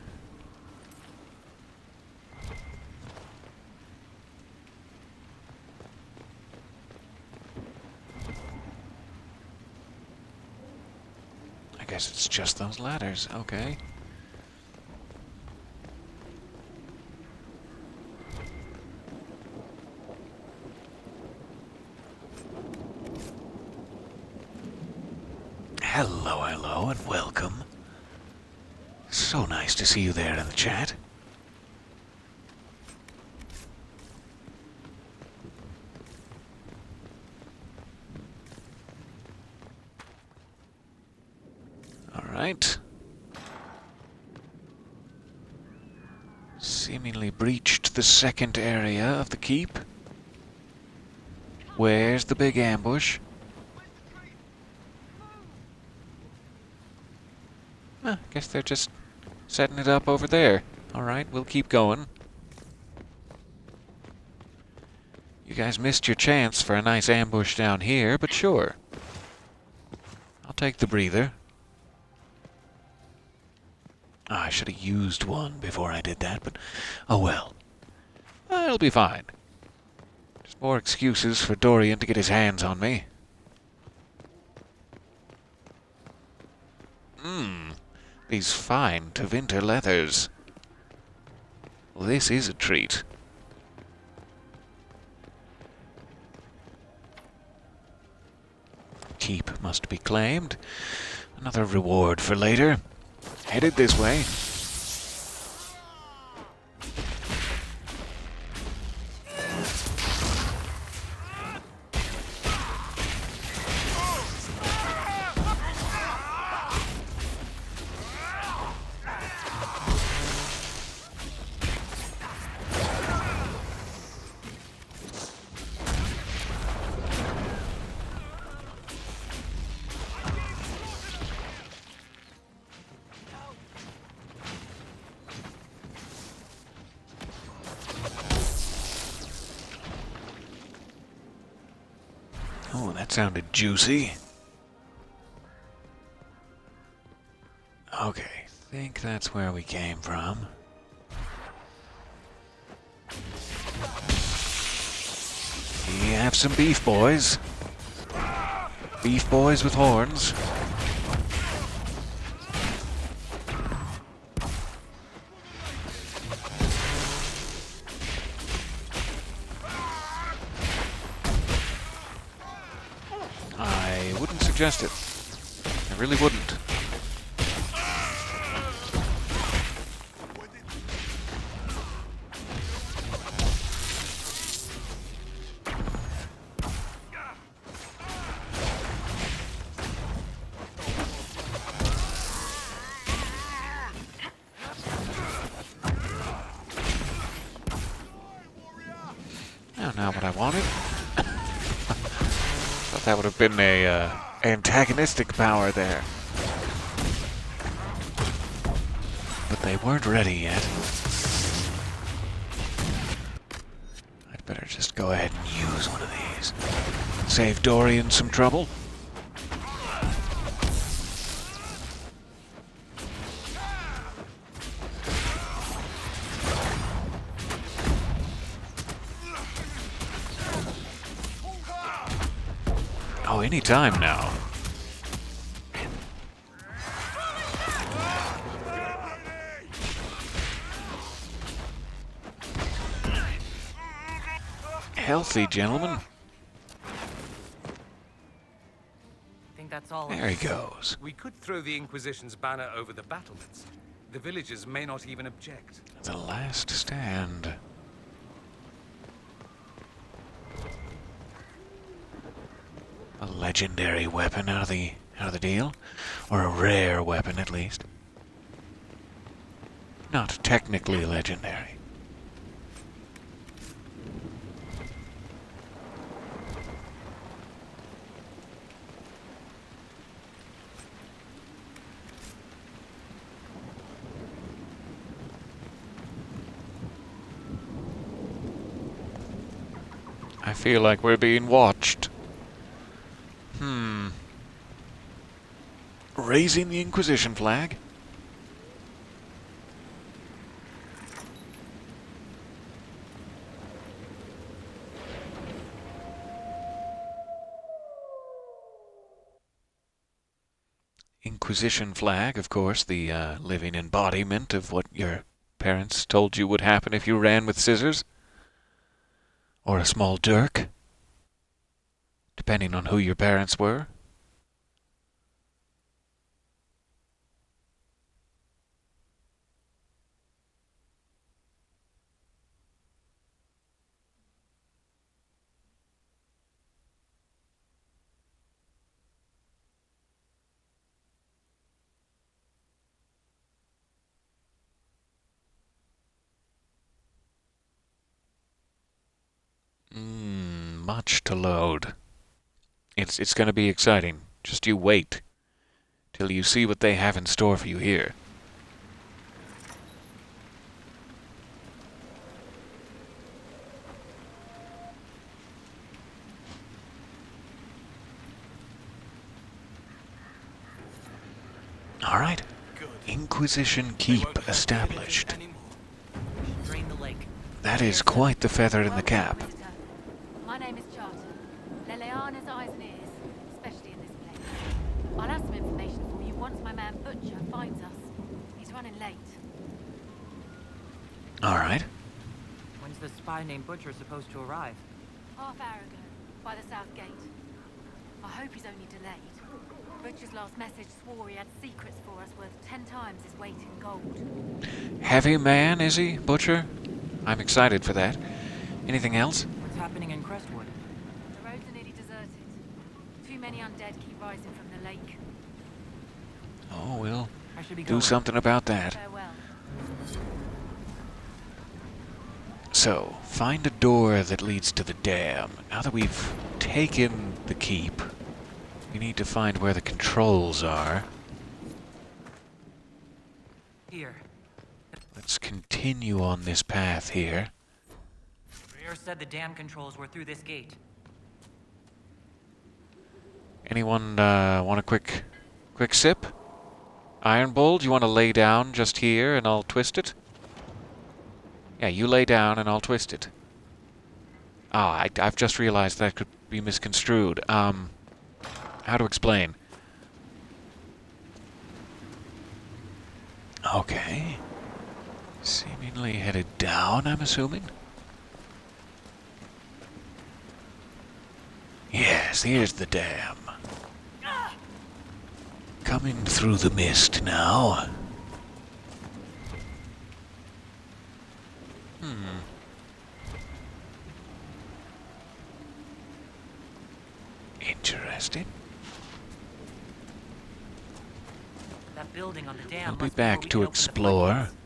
I guess it's just those ladders. Okay. Hello, and welcome. So nice to see you there in the chat. All right. Seemingly breached the second area of the keep. Where's the big ambush? Guess they're just setting it up over there. Alright, we'll keep going. You guys missed your chance for a nice ambush down here, but sure. I'll take the breather. Oh, I should have used one before I did that, but oh well. It'll be fine. Just more excuses for Dorian to get his hands on me. These fine Tevinter leathers. Well, this is a treat. Keep must be claimed. Another reward for later. Headed this way. Oh, that sounded juicy. Okay, think that's where we came from. We have some beef boys. Beef boys with horns. suggest it. I really wouldn't. Oh, not what I wanted. Thought that would have been a antagonistic power there. But they weren't ready yet. I'd better just go ahead and use one of these. Save Dorian some trouble. Oh, any time now. Healthy, gentlemen. Think that's all. There he goes. We could throw the Inquisition's banner over the battlements. The villagers may not even object. The last stand. A legendary weapon out of the deal, or a rare weapon at least. Not technically legendary. I feel like we're being watched. Raising the Inquisition flag? Inquisition flag, of course, the living embodiment of what your parents told you would happen if you ran with scissors. Or a small dirk, depending on who your parents were. Much to load. It's going to be exciting. Just you wait till you see what they have in store for you here. All right. Inquisition Keep established. Drain the lake. That is quite the feather in the cap. My name is Charter. Leleana's eyes and ears, especially in this place. I'll have some information for you once my man Butcher finds us. He's running late. All right. When's the spy named Butcher supposed to arrive? Half hour ago, by the south gate. I hope he's only delayed. Butcher's last message swore he had secrets for us worth 10 times his weight in gold. Heavy man, is he, Butcher? I'm excited for that. Anything else? What's happening in Crestwood? The roads are nearly deserted. Too many undead keep rising from the lake. Oh, we'll I should be do going. something about that. Farewell. So, find a door that leads to the dam. Now that we've taken the keep, we need to find where the controls are. Here. Let's continue on this path here. Rear said the dam controls were through this gate. Anyone want a quick sip? Iron Bull, do you want to lay down just here and I'll twist it? Yeah, you lay down and I'll twist it. Ah, I've just realized that could be misconstrued. How to explain? Okay. Seemingly headed down, I'm assuming? Yes, here's the dam. Coming through the mist now. Interesting. That building on the dam. We'll be must be where back we to can open the explore. floodgates.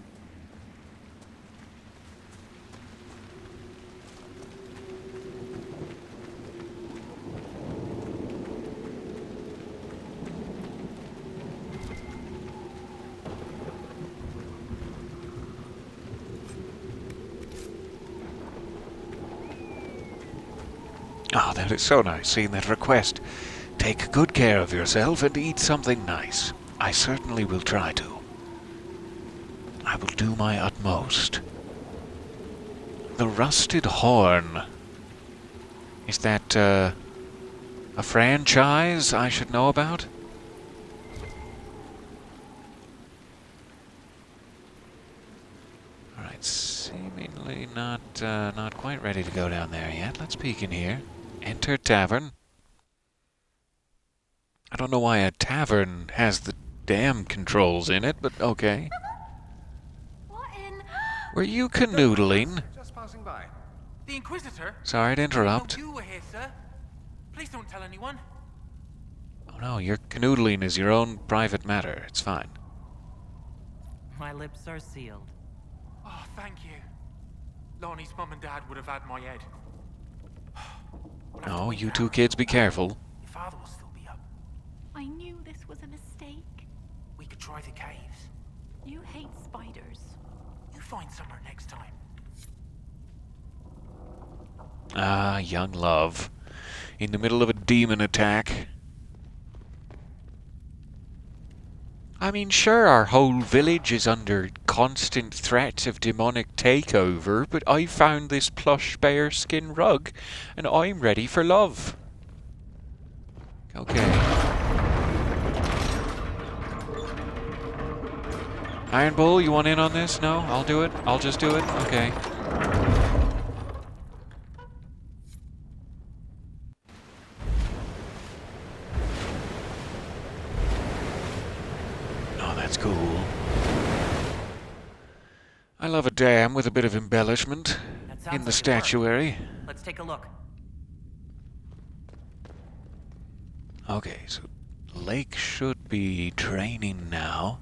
Ah, that is so nice, seeing that request. Take good care of yourself and eat something nice. I certainly will try to. I will do my utmost. The Rusted Horn. Is that, a franchise I should know about? Alright, seemingly not quite ready to go down there yet. Let's peek in here. Enter tavern. I don't know why a tavern has the damn controls in it, but okay. What in? Were you canoodling? Just passing by. The Inquisitor? Sorry to interrupt. You were here, sir. Please don't tell anyone. Oh no, your canoodling is your own private matter. It's fine. My lips are sealed. Oh, thank you. Lonnie's mum and dad would have had my head. Oh, you two kids be careful. Your father will still be up. I knew this was a mistake. We could try the caves. You hate spiders. You find somewhere next time. Ah, young love. In the middle of a demon attack. I mean, sure, our whole village is under constant threat of demonic takeover, but I found this plush bearskin rug, and I'm ready for love. Okay. Iron Bull, you want in on this? No? I'll do it? I'll just do it? Okay. That's cool. I love a dam with a bit of embellishment in the statuary. Let's take a look. Okay, so the lake should be draining now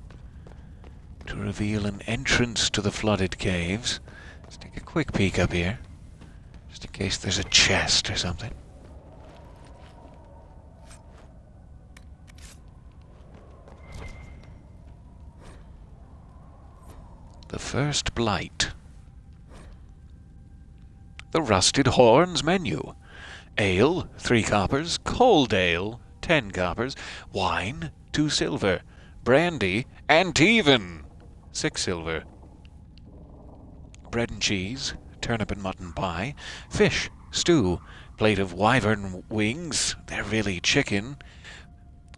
to reveal an entrance to the flooded caves. Let's take a quick peek up here, just in case there's a chest or something. The first blight. The Rusted Horns menu. Ale, 3 coppers. Cold ale, 10 coppers. Wine, 2 silver. Brandy, Antiven, 6 silver. Bread and cheese, turnip and mutton pie. Fish, stew, plate of wyvern wings, they're really chicken.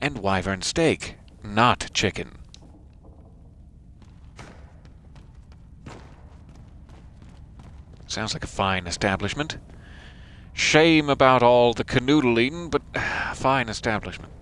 And wyvern steak, not chicken. Sounds like a fine establishment. Shame about all the canoodling, but fine establishment.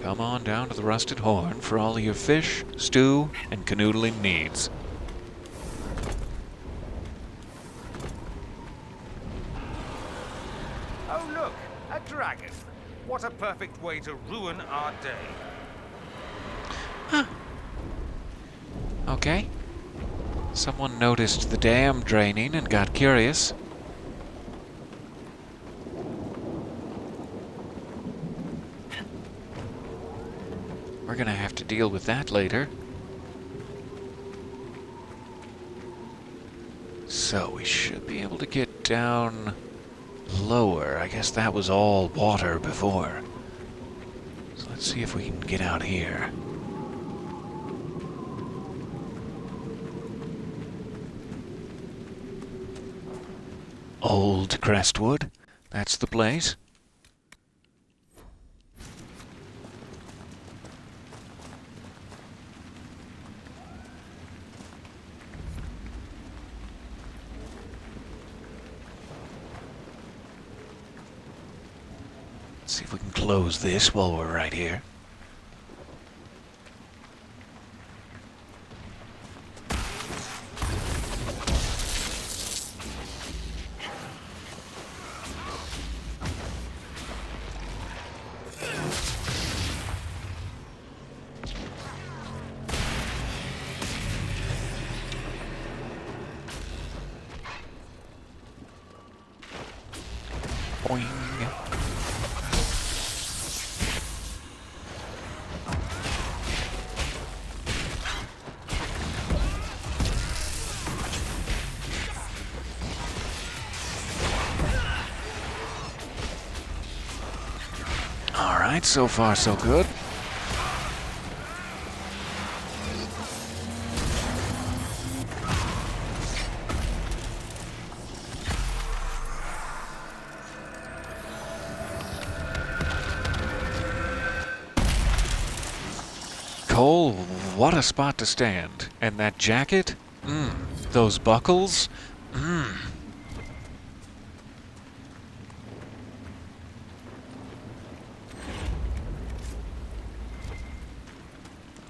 Come on down to the Rusted Horn for all of your fish, stew, and canoodling needs. Oh, look, a dragon. What a perfect way to ruin our day. Huh. Okay. Someone noticed the dam draining and got curious. We're gonna have to deal with that later. So we should be able to get down lower. I guess that was all water before. So let's see if we can get out here. Old Crestwood. That's the place. see if we can close this while we're right here. Boing. All right, so far so good. Cole, what a spot to stand. And that jacket? Those buckles?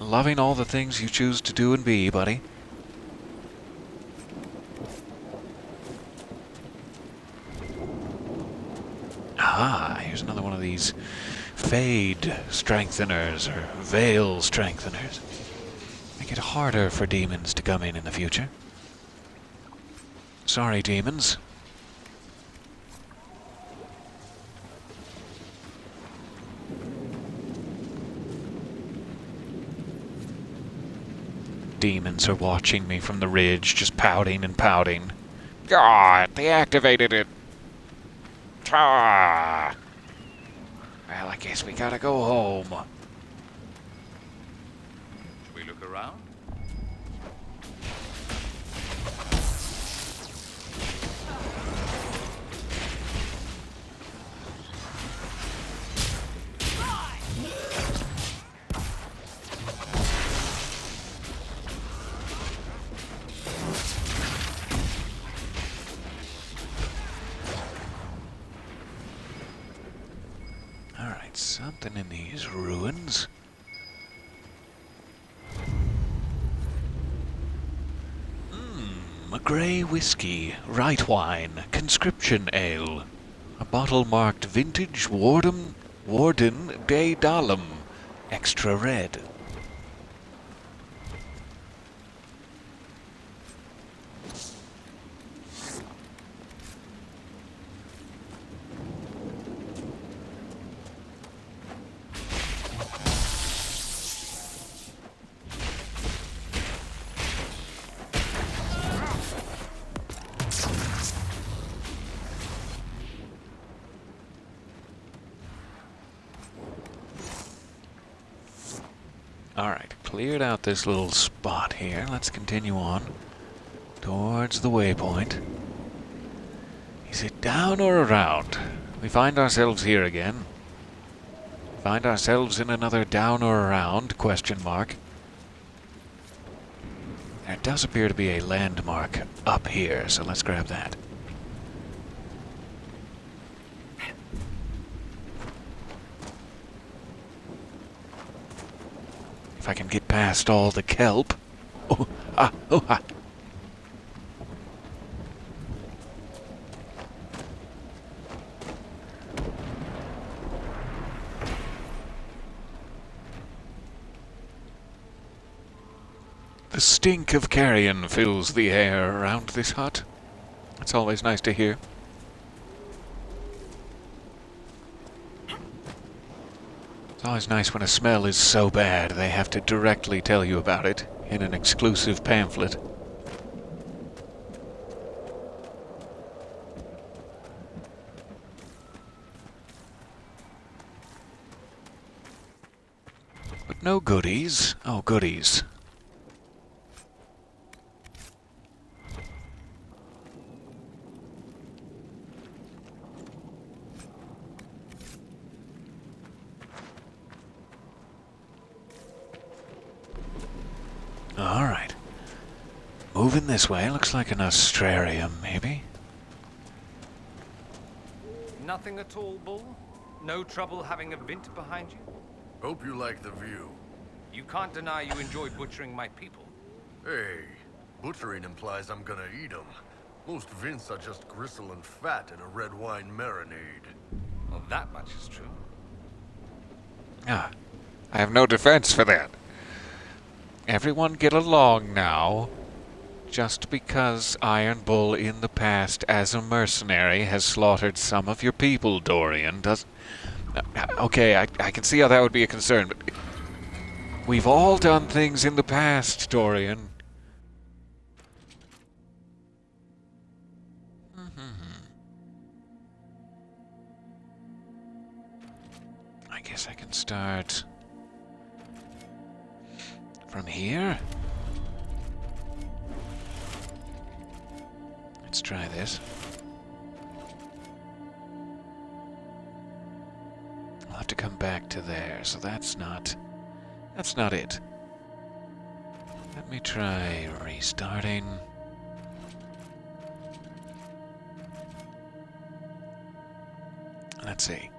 Loving all the things you choose to do and be, buddy. Ah, here's another one of these fade strengtheners or veil strengtheners. Make it harder for demons to come in the future. Sorry, demons. Demons are watching me from the ridge, just pouting and pouting. God, they activated it. Ah. Well, I guess we gotta go home. Should we look around? Something in these ruins. A grey whiskey, right wine, conscription ale. A bottle marked Vintage Warden de Dalem, extra red. Alright, cleared out this little spot here. Let's continue on towards the waypoint. Is it down or around? We find ourselves here again. Find ourselves in another down or around, question mark. There does appear to be a landmark up here, so let's grab that. If I can get past all the kelp. Oh, ah. The stink of carrion fills the air around this hut. It's always nice to hear. It's always nice when a smell is so bad they have to directly tell you about it in an exclusive pamphlet. But no goodies. Oh, goodies. Alright. Moving this way. Looks like an Austrarium, maybe? Nothing at all, Bull? No trouble having a vint behind you? Hope you like the view. You can't deny you enjoy butchering my people. Hey, butchering implies I'm gonna eat them. Most vints are just gristle and fat in a red wine marinade. Well, that much is true. Ah, I have no defense for that. Everyone get along now. Just because Iron Bull in the past as a mercenary has slaughtered some of your people, Dorian, doesn't... Okay, I can see how that would be a concern, but... We've all done things in the past, Dorian. I guess I can start... from here? Let's try this. I'll have to come back to there, so that's not it. Let me try restarting. Let's see.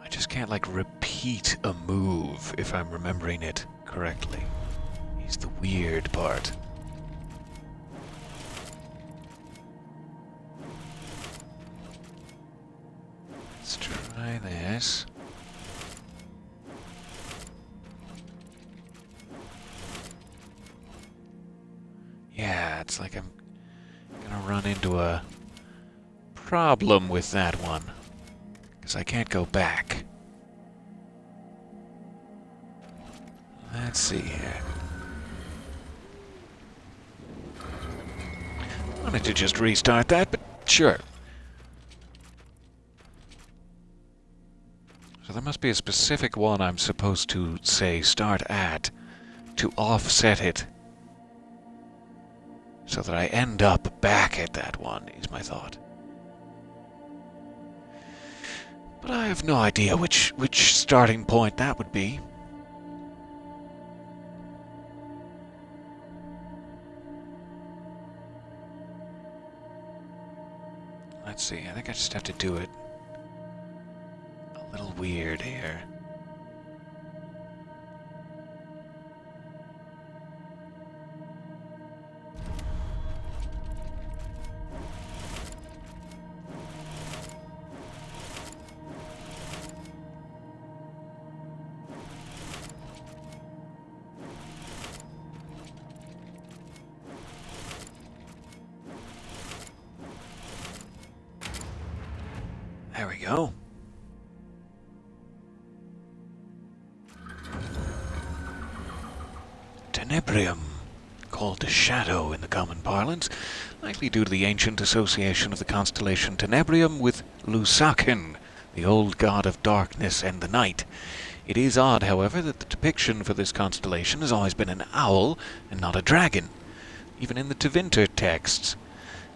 I just can't, like, repeat a move if I'm remembering it correctly. Is the weird part. Let's try this. Yeah, it's like I'm gonna run into a problem with that one. Because I can't go back. Let's see here. I wanted to just restart that, but sure. So there must be a specific one I'm supposed to, say, start at to offset it. So that I end up back at that one, is my thought. But I have no idea which starting point that would be. Let's see, I think I just have to do it a little weird here. There we go. Tenebrium, called the Shadow in the common parlance, likely due to the ancient association of the constellation Tenebrium with Lusakin, the old god of darkness and the night. It is odd, however, that the depiction for this constellation has always been an owl and not a dragon, even in the Tevinter texts.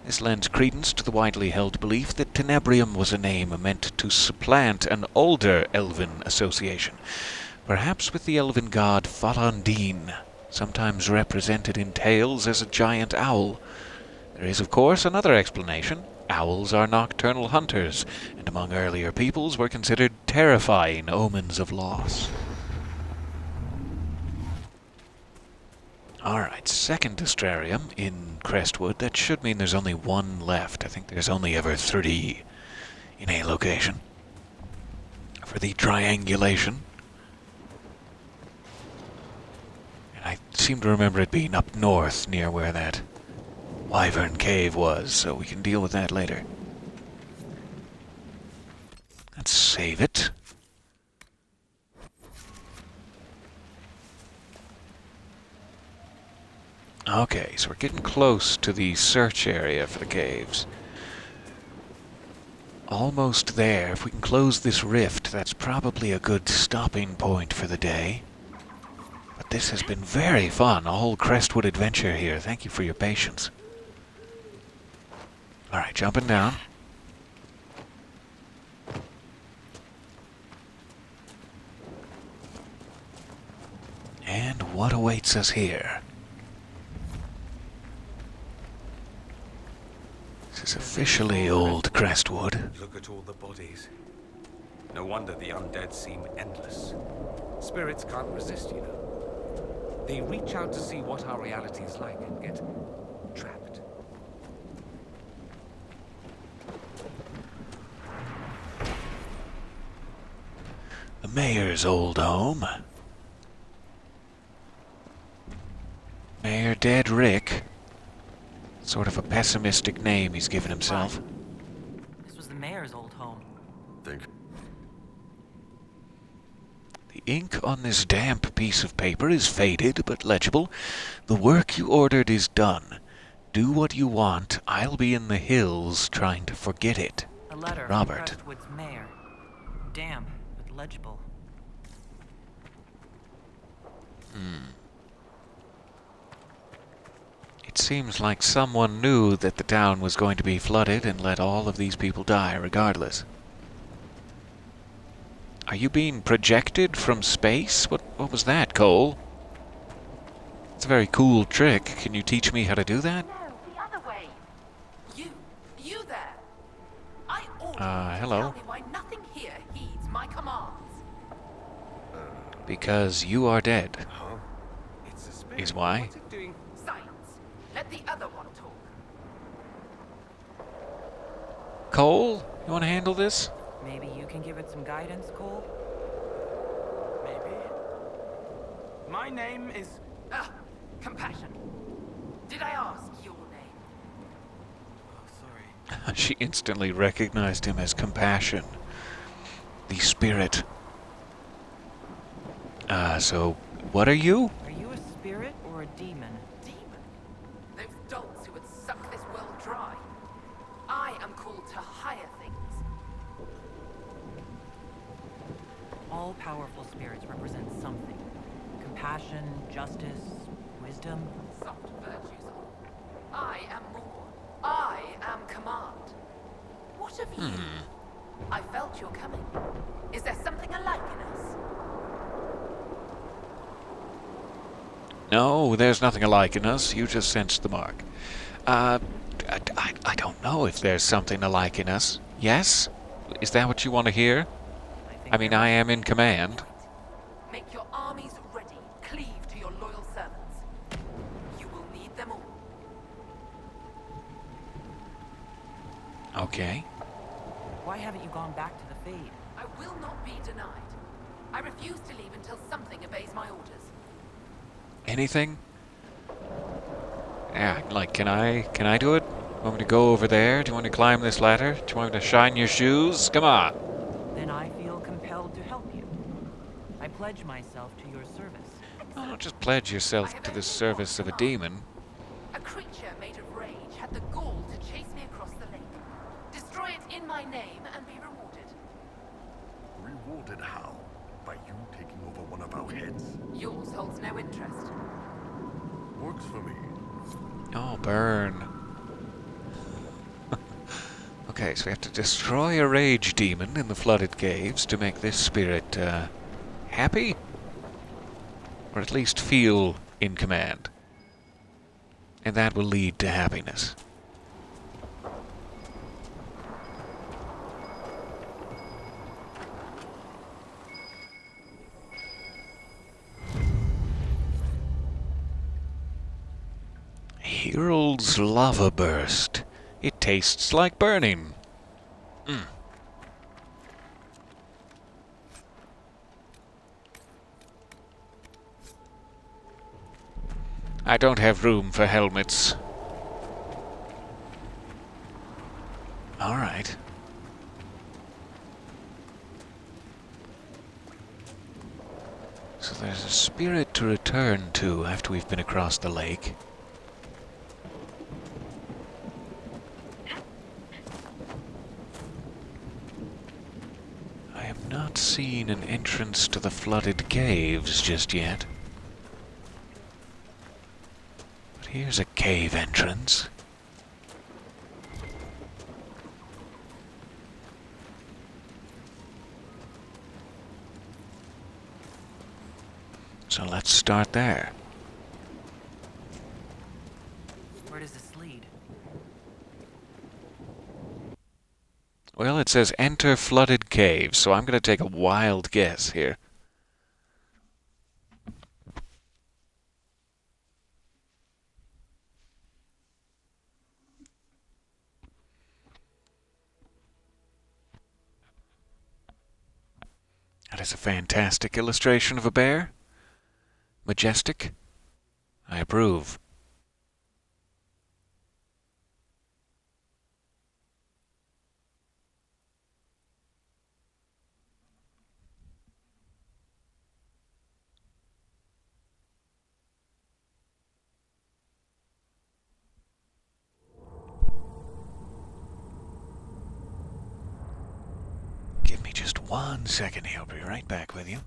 This lends credence to the widely held belief that Tenebrium was a name meant to supplant an older elven association, perhaps with the elven god Falondine, sometimes represented in tales as a giant owl. There is, of course, another explanation. Owls are nocturnal hunters, and among earlier peoples were considered terrifying omens of loss. Alright, second Astrarium in Crestwood. That should mean there's only one left. I think there's only ever 3 in a location. For the triangulation. And I seem to remember it being up north near where that Wyvern Cave was, so we can deal with that later. Let's save it. Okay, so we're getting close to the search area for the caves. Almost there. If we can close this rift, that's probably a good stopping point for the day. But this has been very fun, a whole Crestwood adventure here. Thank you for your patience. Alright, jumping down. And what awaits us here? This is officially old Crestwood. Look at all the bodies. No wonder the undead seem endless. Spirits can't resist, you know. They reach out to see what our reality is like and get trapped. The mayor's old home. Mayor Dead Rick. Sort of a pessimistic name he's given himself. This was the mayor's old home. Think. The ink on this damp piece of paper is faded but legible. The work you ordered is done. Do what you want. I'll be in the hills trying to forget it. A letter Robert. from Crestwood's mayor. Damp, but legible. It seems like someone knew that the town was going to be flooded and let all of these people die regardless. Are you being projected from space? What was that, Cole? It's a very cool trick. Can you teach me how to do that? No, the other way. You there. I ordered Hello. tell me why nothing here heeds my commands. Because you are dead. Huh? It's a spirit. Is why? What's it doing? Silence. Let the other one talk. Cole, you want to handle this? Maybe you can give it some guidance, Cole? Maybe. My name is... Compassion. Did I ask your name? Oh, sorry. She instantly recognized him as Compassion, the spirit. So, what are you? Are you a spirit or a demon? Demon. Those dolts who would suck this world dry. I am called to higher things. All powerful spirits represent something. Compassion, justice, wisdom. Soft virtues. I am more. I am command. What of you? I felt your coming. Is there something alike in us? No, there's nothing alike in us. You just sensed the mark. I don't know if there's something alike in us. Yes? Is that what you want to hear? I mean, I am in command. Make your armies ready. Cleave to your loyal servants. You will need them all. Okay. Why haven't you gone back to the Fade? I will not be denied. I refuse to leave until something obeys my orders. Anything? Yeah, like, can I do it? Want me to go over there? Do you want to climb this ladder? Do you want me to shine your shoes? Come on. Then I feel compelled to help you. I pledge myself to your service. Oh, don't just pledge yourself to the service of a demon. A creature made of rage had the gall to chase me across the lake. Destroy it in my name and be rewarded. Rewarded how? By you taking over one of our heads? Yours holds no interest. Works for me. Oh, burn. Okay, so we have to destroy a rage demon in the flooded caves to make this spirit, happy? Or at least feel in command. And that will lead to happiness. Herald's lava burst. It tastes like burning. I don't have room for helmets. All right. So there's a spirit to return to after we've been across the lake. I have not seen an entrance to the flooded caves just yet. But here's a cave entrance. So let's start there. Where does this lead? Well, it says enter flooded caves, so I'm going to take a wild guess here. That is a fantastic illustration of a bear. Majestic. I approve. Give me just 1 second here. I'll be right back with you.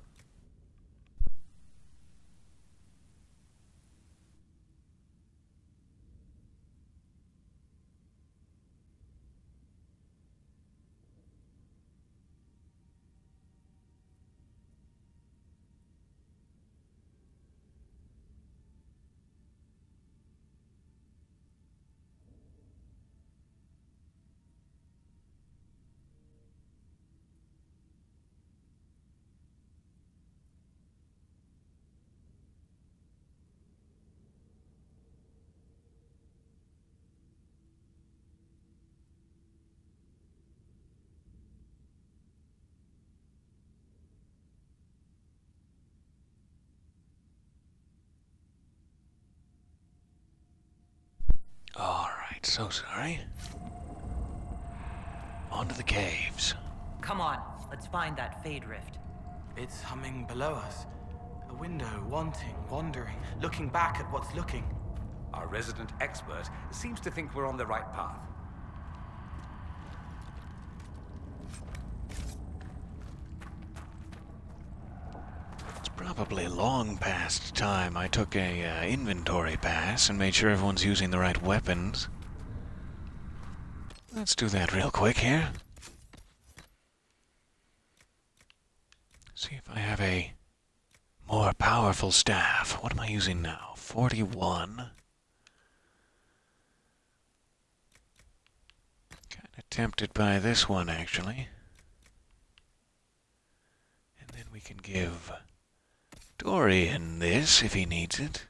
Alright, so sorry. On to the caves. Come on, let's find that Fade Rift. It's humming below us. A window, wanting, wandering, looking back at what's looking. Our resident expert seems to think we're on the right path. It's probably long past time I took a inventory pass and made sure everyone's using the right weapons. Let's do that real quick here. See if I have a more powerful staff. What am I using now? 41. Kinda tempted by this one, actually. And then we can give Dorian this if he needs it.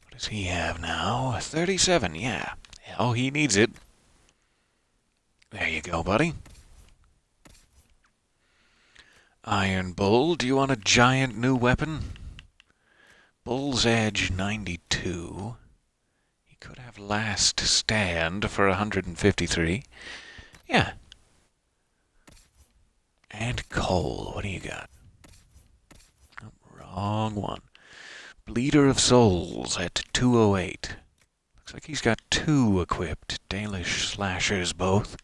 What does he have now? 37, yeah. Oh, he needs it. There you go, buddy. Iron Bull, do you want a giant new weapon? Bull's Edge 92. He could have Last Stand for 153. Yeah. And Cole, what do you got? Oh, wrong one. Bleeder of Souls at 208. Looks like he's got 2 equipped. Dalish Slashers both.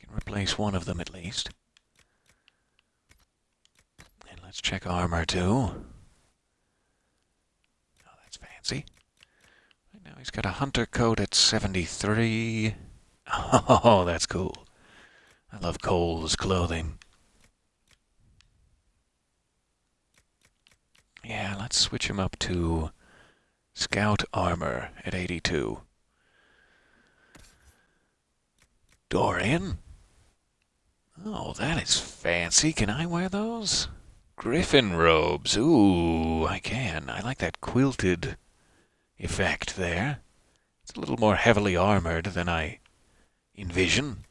Can replace one of them at least. And let's check armor too. Oh, that's fancy. Right now he's got a hunter coat at 73. Oh, that's cool. I love Cole's clothing. Yeah, let's switch him up to Scout Armor at 82. Dorian? Oh, that is fancy. Can I wear those? Griffin robes. Ooh, I can. I like that quilted effect there. It's a little more heavily armored than I envision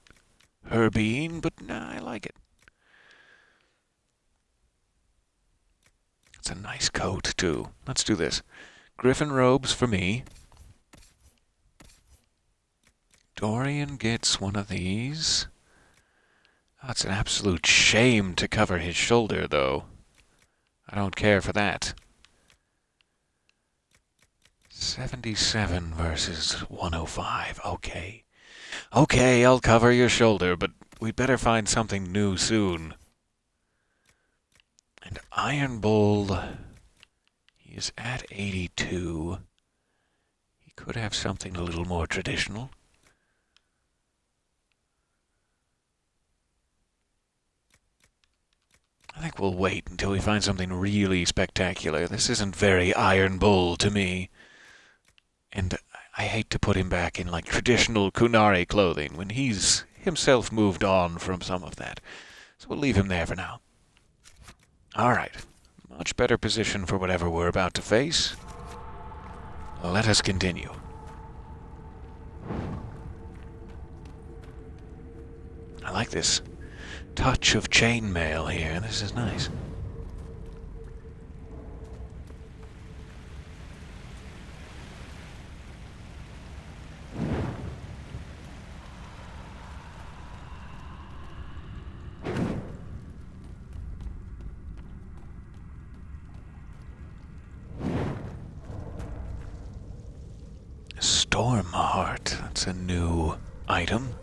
her being, but nah, I like it. It's a nice coat, too. Let's do this. Griffin robes for me. Dorian gets one of these. Oh, it's an absolute shame to cover his shoulder, though. I don't care for that. 77 versus 105. Okay. Okay, I'll cover your shoulder, but we'd better find something new soon. And Iron Bull, he is at 82. He could have something a little more traditional. I think we'll wait until we find something really spectacular. This isn't very Iron Bull to me. And I hate to put him back in, like, traditional Kunari clothing when he's himself moved on from some of that. So we'll leave him there for now. Alright. Much better position for whatever we're about to face. Let us continue. I like this touch of chainmail here. This is nice. Storm Heart. That's a new item.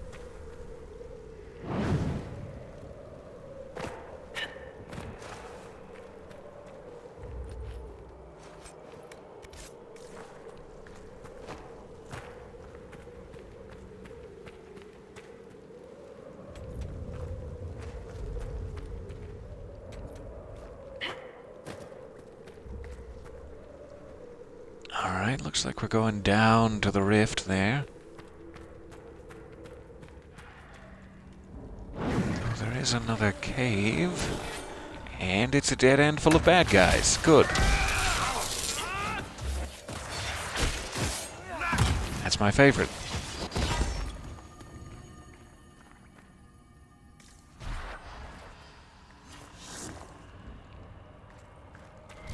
Alright, looks like we're going down to the rift there. Oh, there is another cave. And it's a dead end full of bad guys. Good. That's my favorite.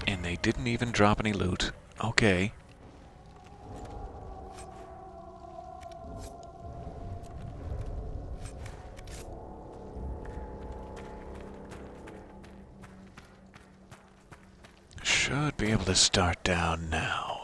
And they didn't even drop any loot. Okay. Should be able to start down now.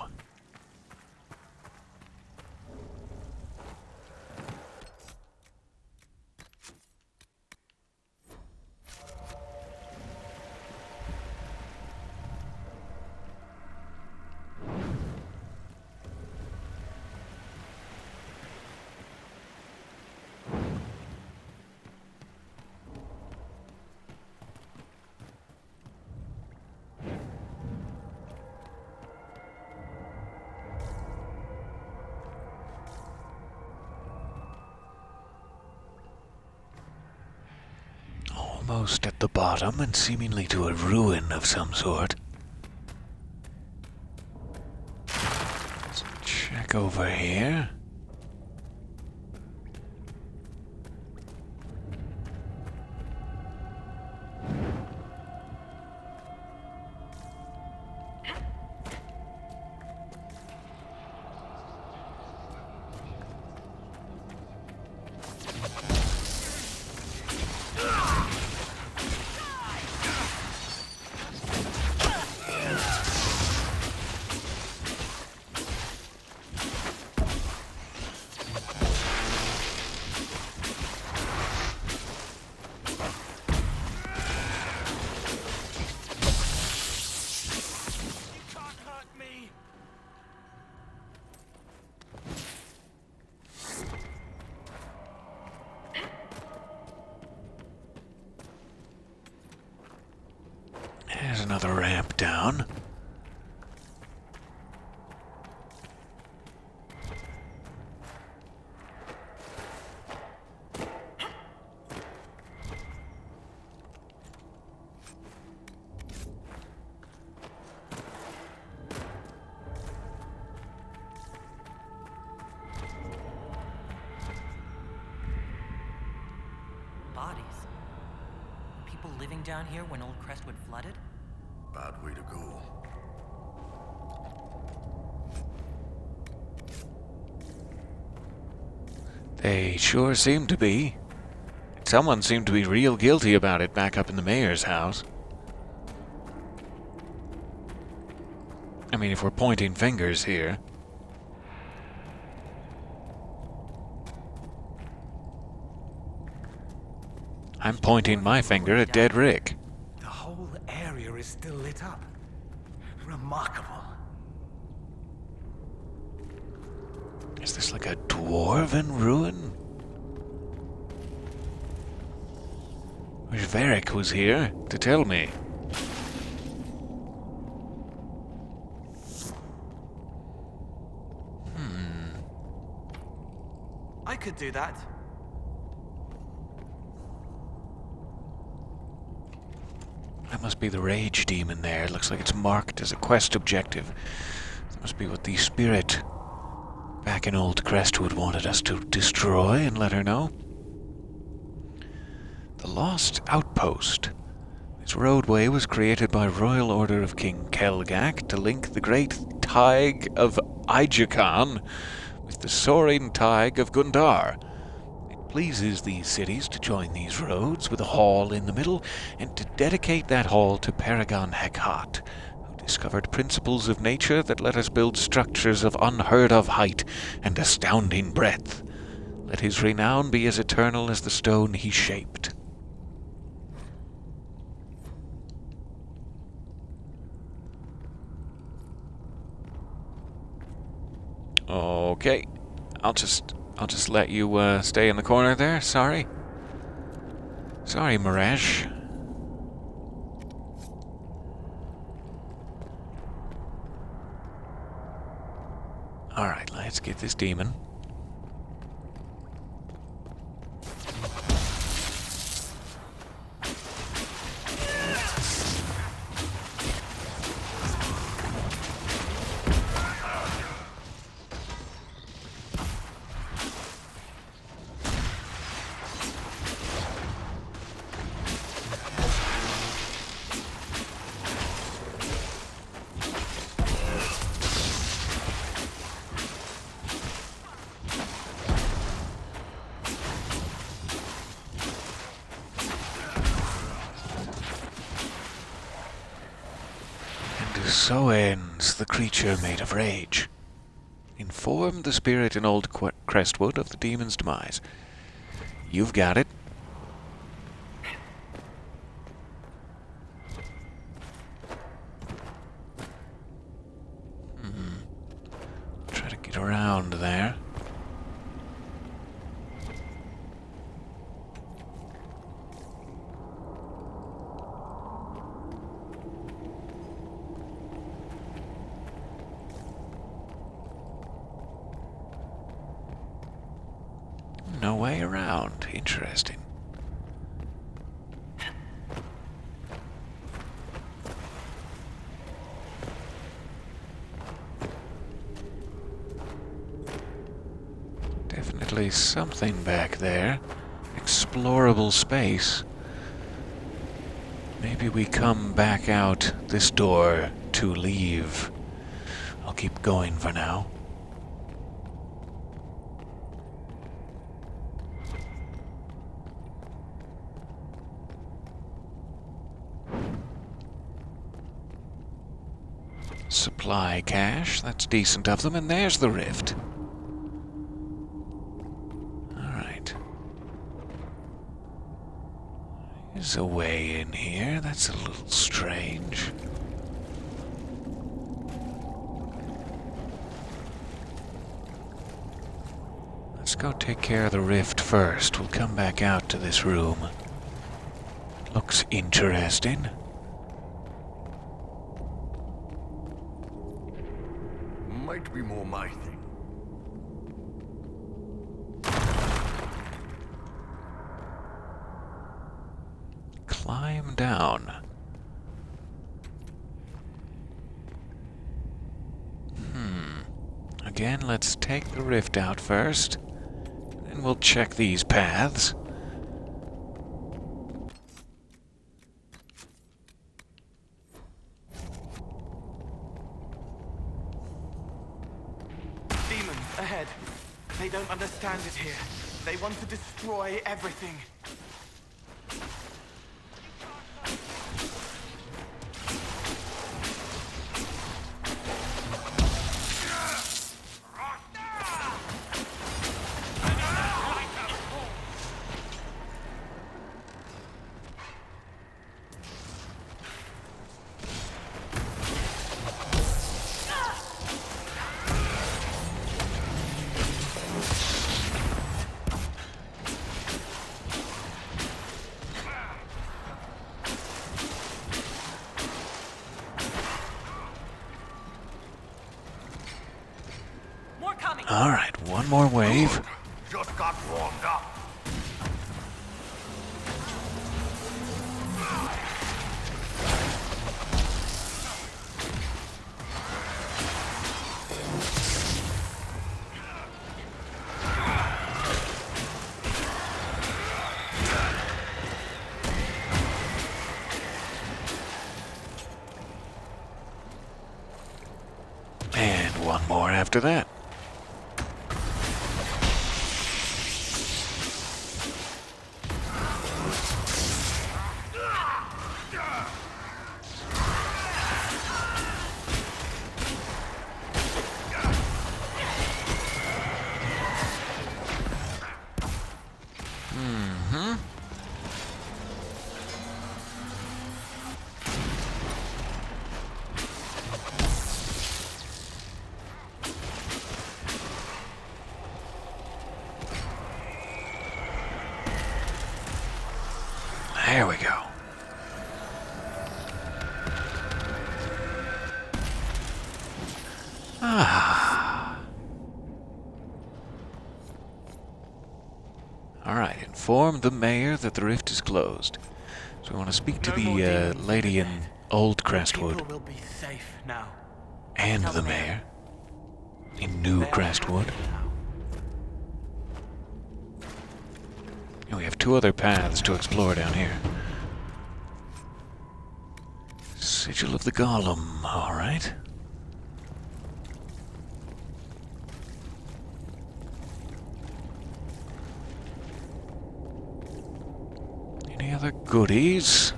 Almost at the bottom and seemingly to a ruin of some sort. Let's check over here. There's another ramp down. Bodies. People living down here when old Crestwood flooded? Bad way to go. They sure seem to be. Someone seemed to be real guilty about it back up in the mayor's house. I mean, if we're pointing fingers here. I'm pointing my finger at Dead Rick. The whole area is still lit up. Remarkable. Is this like a dwarven ruin? Wish Varric was here to tell me. I could do that. Must be the rage demon there. It looks like it's marked as a quest objective. That must be what the spirit back in old Crestwood wanted us to destroy and let her know. The Lost Outpost. This roadway was created by royal order of King Kelgak to link the great Tig of Ijakan with the soaring Tig of Gundar. It pleases these cities to join these roads with a hall in the middle and to dedicate that hall to Paragon Hekhat, who discovered principles of nature that let us build structures of unheard of height and astounding breadth. Let his renown be as eternal as the stone he shaped. Okay, I'll just let you stay in the corner there. Sorry, Mirage. All right, let's get this demon. So ends the creature made of rage. Inform the spirit in old Crestwood of the demon's demise. You've got it. Try to get around there. No way around. Interesting. Definitely something back there. Explorable space. Maybe we come back out this door to leave. I'll keep going for now. Supply cache, that's decent of them, and there's the rift. Alright. There's a way in here, that's a little strange. Let's go take care of the rift first. We'll come back out to this room. Looks interesting. Might be more my thing. Climb down. Again, let's take the rift out first. Then we'll check these paths. Ahead. They don't understand it here. They want to destroy everything. All right, one more wave. Just got warmed up. one more after that. There we go. Alright, inform the mayor that the rift is closed. So we want to speak to the lady in Old Crestwood. People will be safe now. And the mayor in New Crestwood. And we have 2 other paths to explore down here. Sigil of the Golem, alright. Any other goodies?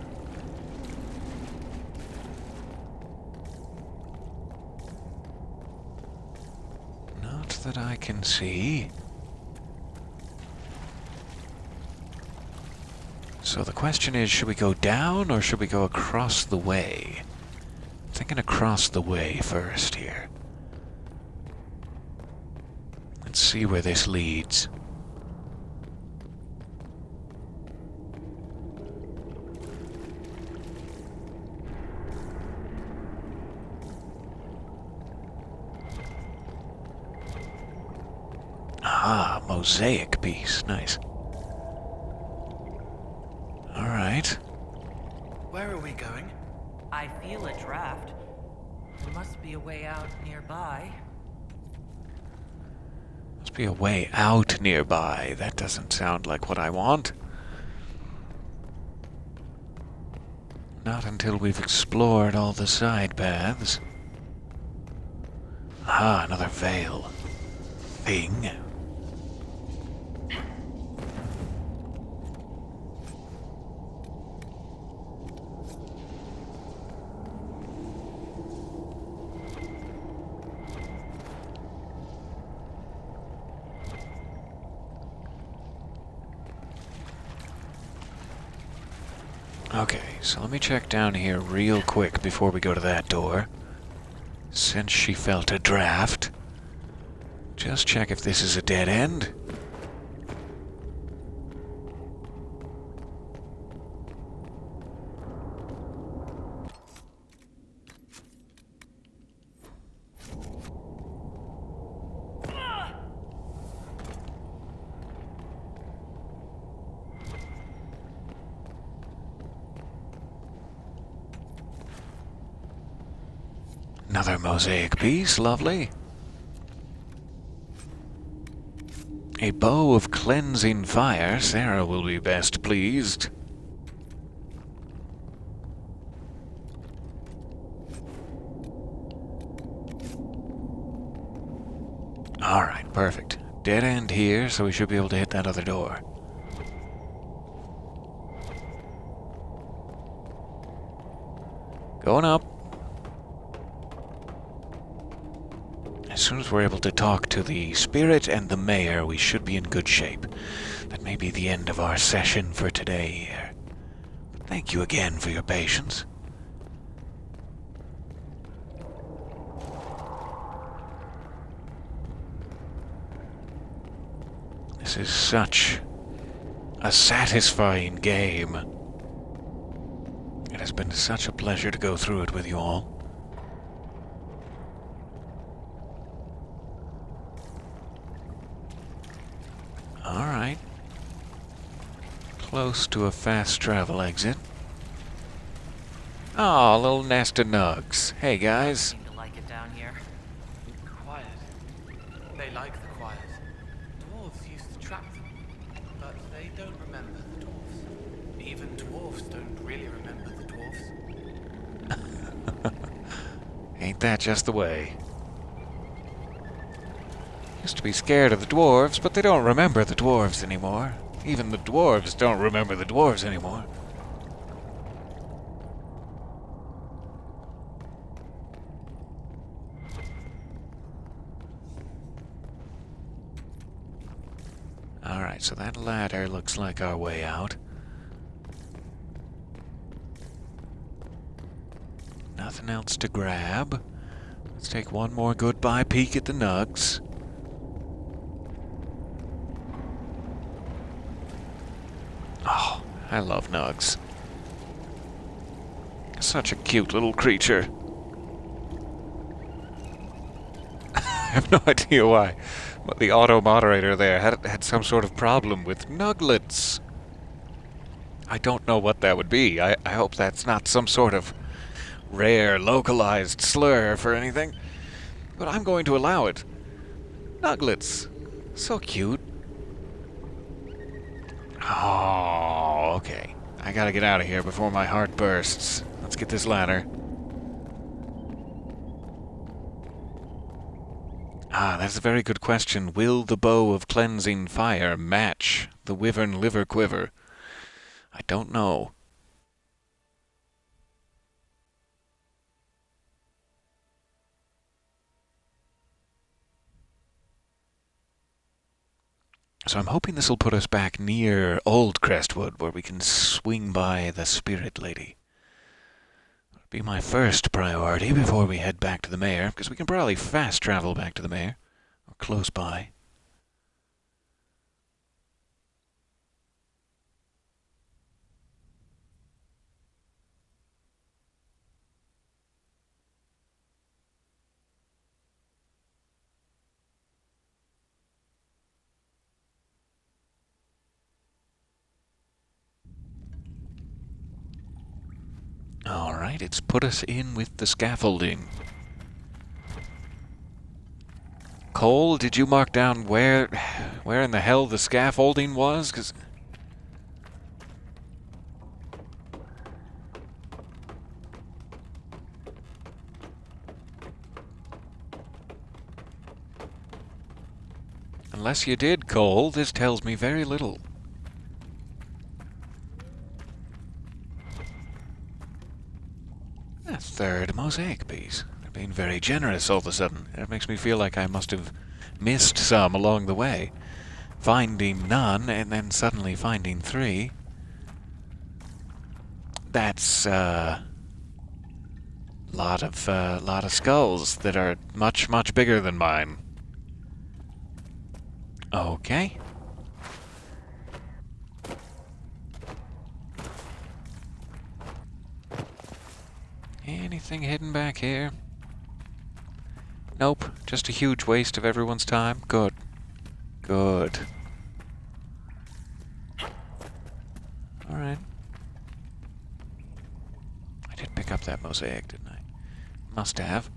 Not that I can see. So the question is, should we go down or should we go across the way? I'm thinking across the way first here. Let's see where this leads. Ah, mosaic piece. Nice. Alright. Where are we going? I feel a draft. There must be a way out nearby. Must be a way out nearby. That doesn't sound like what I want. Not until we've explored all the side paths. Ah, another veil. Thing. Okay, so let me check down here real quick before we go to that door. Since she felt a draft. Just check if this is a dead end. Another mosaic piece, lovely. A bow of cleansing fire, Sarah will be best pleased. Alright, perfect. Dead end here, so we should be able to hit that other door. Going up. As soon as we're able to talk to the spirit and the mayor, we should be in good shape. That may be the end of our session for today here. Thank you again for your patience. This is such a satisfying game. It has been such a pleasure to go through it with you all. Alright. Close to a fast travel exit. Aw, a little nest of nugs. Hey guys. Seem to like it down here. Quiet. They like the quiet. Dwarves used to trap them, but they don't remember the dwarves. Even dwarves don't really remember the dwarves. Ain't that just the way? Used to be scared of the dwarves, but they don't remember the dwarves anymore. Even the dwarves don't remember the dwarves anymore. Alright, so that ladder looks like our way out. Nothing else to grab. Let's take one more goodbye peek at the nugs. Oh, I love nugs. Such a cute little creature. I have no idea why, but the auto-moderator there had some sort of problem with nuglets. I don't know what that would be. I hope that's not some sort of rare, localized slur for anything. But I'm going to allow it. Nuglets. So cute. Oh, okay. I gotta get out of here before my heart bursts. Let's get this ladder. Ah, that's a very good question. Will the bow of cleansing fire match the wyvern liver quiver? I don't know. So I'm hoping this will put us back near Old Crestwood, where we can swing by the Spirit Lady. It'll be my first priority before we head back to the mayor, because we can probably fast travel back to the mayor, or close by. Alright, it's put us in with the scaffolding. Cole, did you mark down where in the hell the scaffolding was? 'Cause unless you did, Cole, this tells me very little. A third mosaic piece. They're being very generous all of a sudden. It makes me feel like I must have missed some along the way. Finding none and then suddenly finding 3. That's lot of skulls that are much bigger than mine. Okay. Anything hidden back here? Nope, just a huge waste of everyone's time. Good. Good. Alright. I did pick up that mosaic, didn't I? Must have.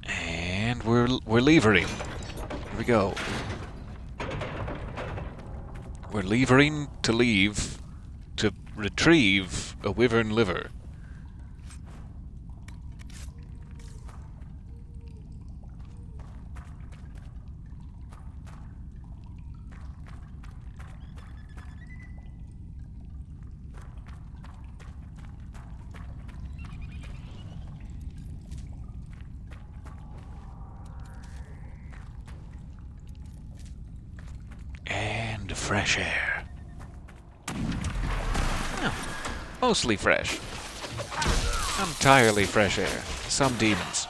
And we're levering. Here we go. We're levering to leave to retrieve a wyvern liver. And fresh air. Oh, mostly fresh. Not entirely fresh air. Some demons.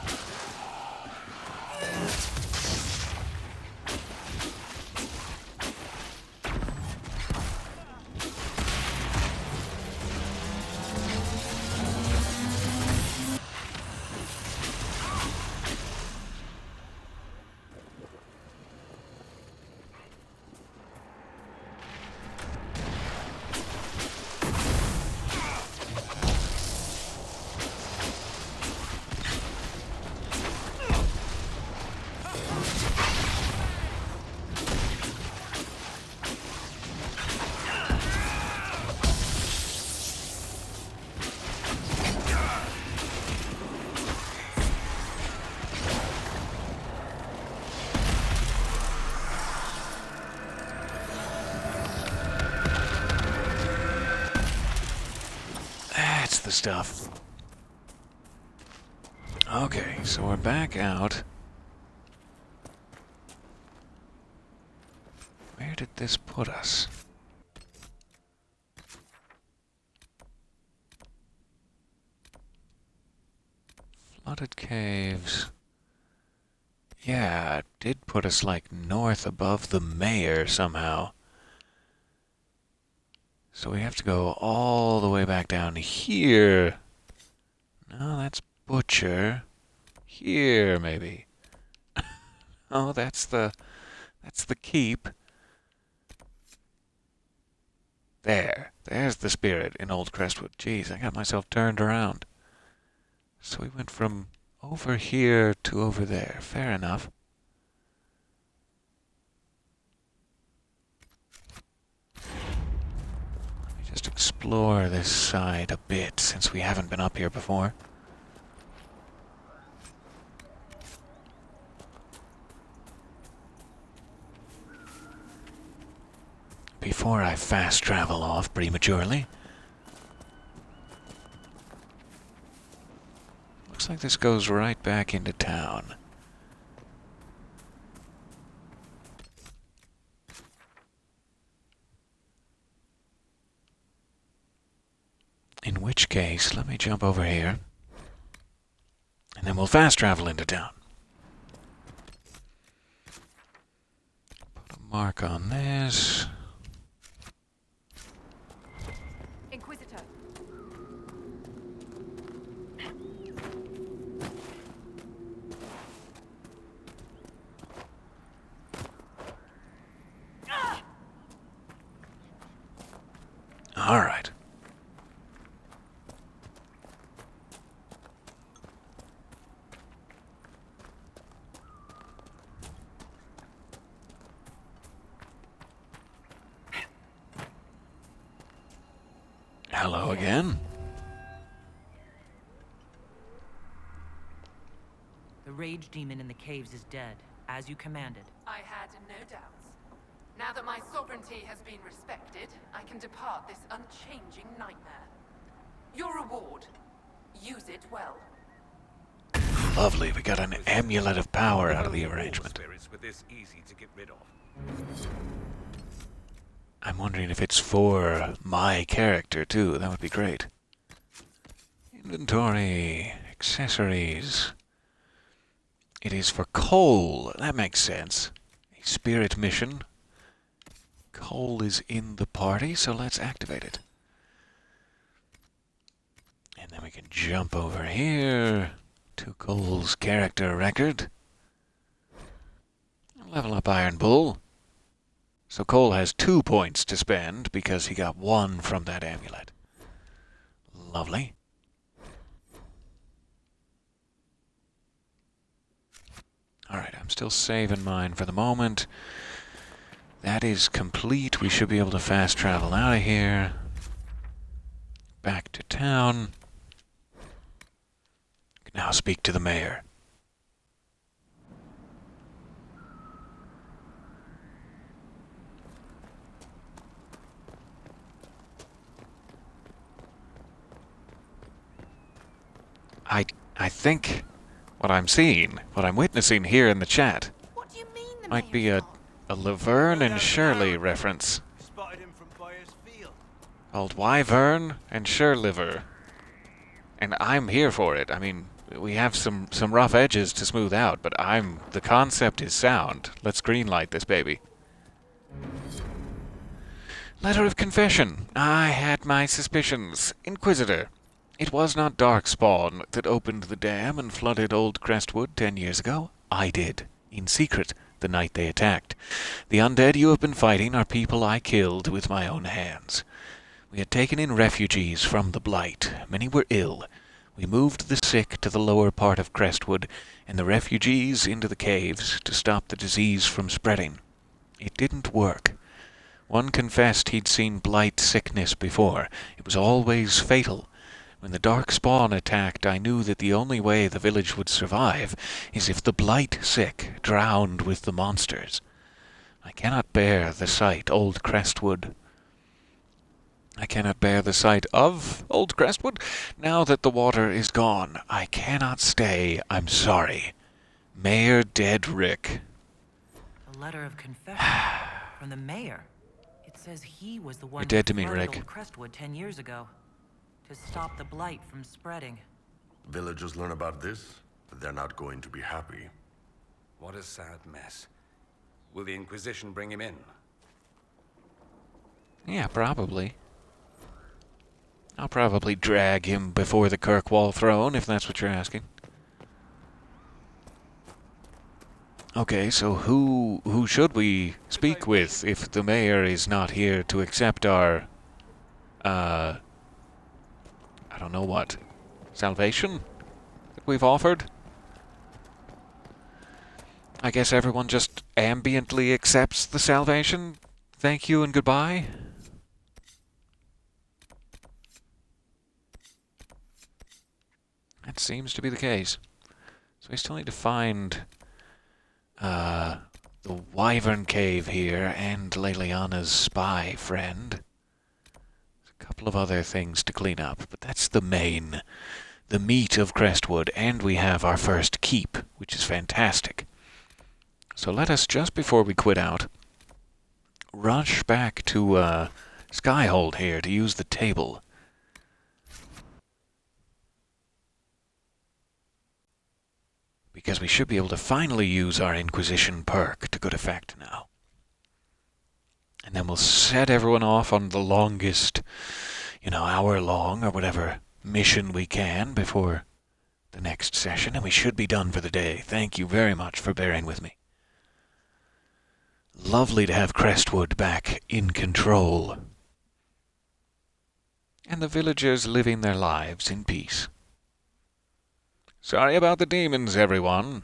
the stuff. Okay, so we're back out. Where did this put us? Flooded caves. Yeah, it did put us like north above the mayor somehow. So we have to go all the way back down here. No, that's Butcher. Here, maybe. Oh, that's the keep. There's the spirit in Old Crestwood. Jeez, I got myself turned around. So we went from over here to over there. Fair enough. Let me just explore this side a bit, since we haven't been up here before. Before I fast travel off prematurely. Looks like this goes right back into town. In which case, let me jump over here. And then we'll fast travel into town. Put a mark on this. Inquisitor. All right. Hello again. The rage demon in the caves is dead, as you commanded. I had no doubts. Now that my sovereignty has been respected, I can depart this unchanging nightmare. Your reward. Use it well. Lovely, we got an amulet of power out of the arrangement. Spirits were this easy to get rid of. I'm wondering if it's for my character, too. That would be great. Inventory, accessories. It is for Cole. That makes sense. A spirit mission. Cole is in the party, so let's activate it. And then we can jump over here to Cole's character record. Level up Iron Bull. So Cole has 2 points to spend because he got 1 from that amulet. Lovely. Alright, I'm still saving mine for the moment. That is complete. We should be able to fast travel out of here. Back to town. Now speak to the mayor. I think what I'm seeing, what I'm witnessing here in the chat, What do you mean the might be a Laverne and Shirley reference. Spotted him from Byers Field. Called Wyvern and Shirliver. And I'm here for it. I mean, we have some rough edges to smooth out, but the concept is sound. Let's greenlight this baby. Letter of confession. I had my suspicions. Inquisitor. It was not Darkspawn that opened the dam and flooded Old Crestwood 10 years ago. I did. In secret, the night they attacked. The undead you have been fighting are people I killed with my own hands. We had taken in refugees from the Blight. Many were ill. We moved the sick to the lower part of Crestwood, and the refugees into the caves to stop the disease from spreading. It didn't work. One confessed he'd seen Blight sickness before. It was always fatal. When the Darkspawn attacked, I knew that the only way the village would survive is if the Blight sick drowned with the monsters. I cannot bear the sight Old Crestwood I cannot bear the sight of old Crestwood. Now that the water is gone, I cannot stay. I'm sorry. Mayor Dead Rick. A letter of confession from the mayor. It says he was the one You're dead to who me, flooded Rick. old Crestwood 10 years ago to stop the blight from spreading. Villagers learn about this, they're not going to be happy. What a sad mess. Will the Inquisition bring him in? Yeah, probably. I'll probably drag him before the Kirkwall throne, if that's what you're asking. Okay, so who should we speak with if the mayor is not here to accept our, I don't know what, salvation that we've offered? I guess everyone just ambiently accepts the salvation. Thank you and goodbye. That seems to be the case. So we still need to find the Wyvern Cave here and Leliana's spy friend. There's a couple of other things to clean up, but that's the meat of Crestwood, and we have our first keep, which is fantastic. So let us, just before we quit out, rush back to Skyhold here to use the table. Because we should be able to finally use our Inquisition perk to good effect now. And then we'll set everyone off on the longest, hour-long or whatever mission we can before the next session, and we should be done for the day. Thank you very much for bearing with me. Lovely to have Crestwood back in control. And the villagers living their lives in peace. Sorry about the demons, everyone.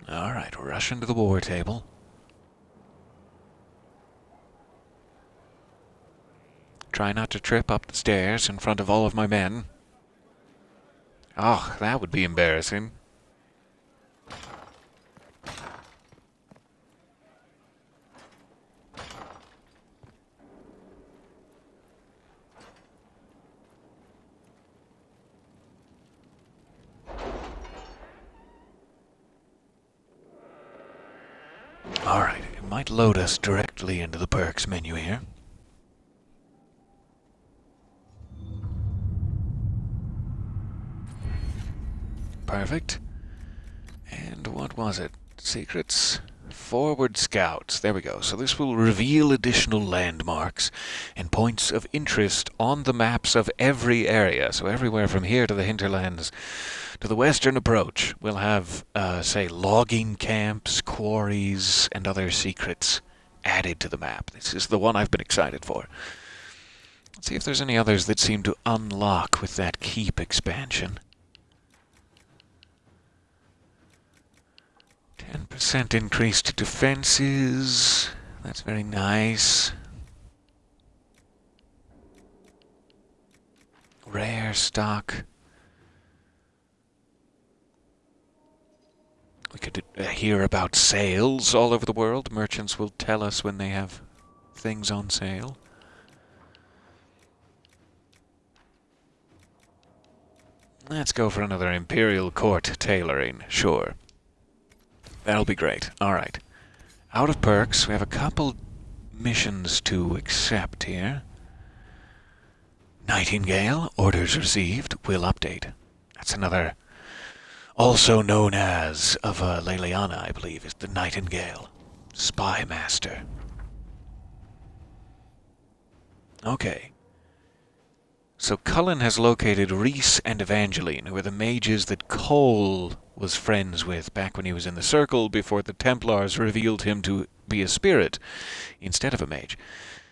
All right, rush into the war table. Try not to trip up the stairs in front of all of my men. Oh, that would be embarrassing. All right, it might load us directly into the perks menu here. Perfect. And what was it? Secrets? Forward Scouts. There we go. So this will reveal additional landmarks and points of interest on the maps of every area. So everywhere from here to the hinterlands to the western approach, we'll have, say, logging camps, quarries, and other secrets added to the map. This is the one I've been excited for. Let's see if there's any others that seem to unlock with that keep expansion. 10% increased defenses. That's very nice. Rare stock. We could hear about sales all over the world. Merchants will tell us when they have things on sale. Let's go for another Imperial Court tailoring, sure. That'll be great. Alright. Out of perks, we have a couple missions to accept here. Nightingale, orders received, will update. That's another, also known as, of Leliana, I believe, is the Nightingale. Spy Master. Okay. So Cullen has located Reese and Evangeline, who are the mages that Cole was friends with back when he was in the Circle before the Templars revealed him to be a spirit instead of a mage.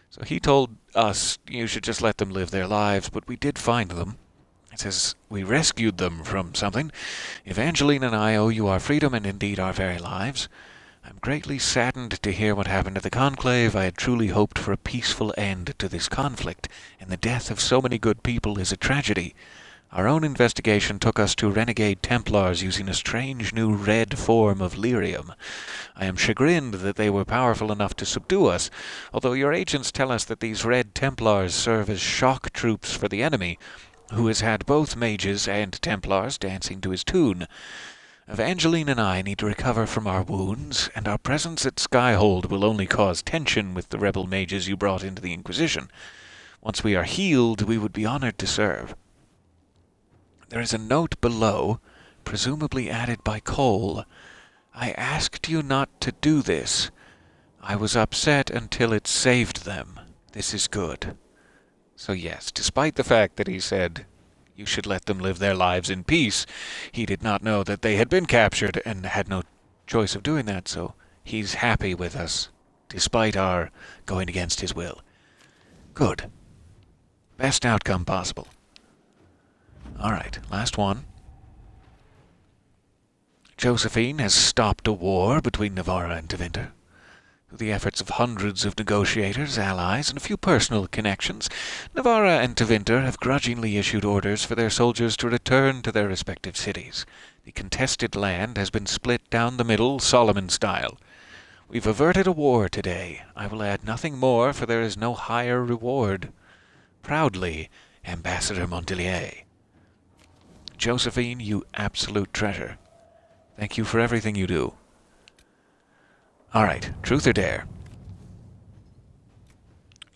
So he told us you should just let them live their lives, but we did find them, It says, we rescued them from something. Evangeline and I owe you our freedom and indeed our very lives. I'm greatly saddened to hear what happened at the Conclave. I had truly hoped for a peaceful end to this conflict, and the death of so many good people is a tragedy. Our own investigation took us to renegade Templars using a strange new red form of lyrium. I am chagrined that they were powerful enough to subdue us, although your agents tell us that these red Templars serve as shock troops for the enemy, who has had both mages and Templars dancing to his tune. Evangeline and I need to recover from our wounds, and our presence at Skyhold will only cause tension with the rebel mages you brought into the Inquisition. Once we are healed, we would be honored to serve. There is a note below, presumably added by Cole. I asked you not to do this. I was upset until it saved them. This is good. So yes, despite the fact that he said you should let them live their lives in peace, he did not know that they had been captured and had no choice of doing that, so he's happy with us, despite our going against his will. Good. Best outcome possible. Alright, last one. Josephine has stopped a war between Navarra and Tevinter. Through the efforts of hundreds of negotiators, allies, and a few personal connections, Navarra and Tevinter have grudgingly issued orders for their soldiers to return to their respective cities. The contested land has been split down the middle, Solomon style. We've averted a war today. I will add nothing more, for there is no higher reward. Proudly, Ambassador Montelier. Josephine, you absolute treasure. Thank you for everything you do. Alright, truth or dare?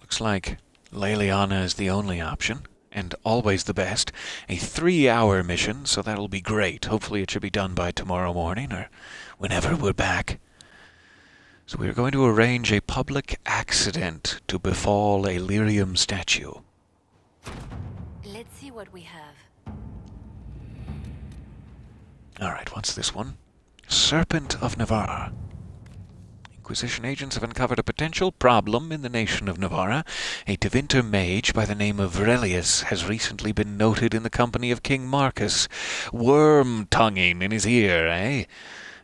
Looks like Leliana is the only option, and always the best. A 3-hour mission, so that'll be great. Hopefully it should be done by tomorrow morning, or whenever we're back. So we're going to arrange a public accident to befall a lyrium statue. Let's see what we have. Alright, what's this one? Serpent of Navarra. Inquisition agents have uncovered a potential problem in the nation of Navarra. A Tevinter mage by the name of Aurelius has recently been noted in the company of King Marcus, worm-tonguing in his ear, eh?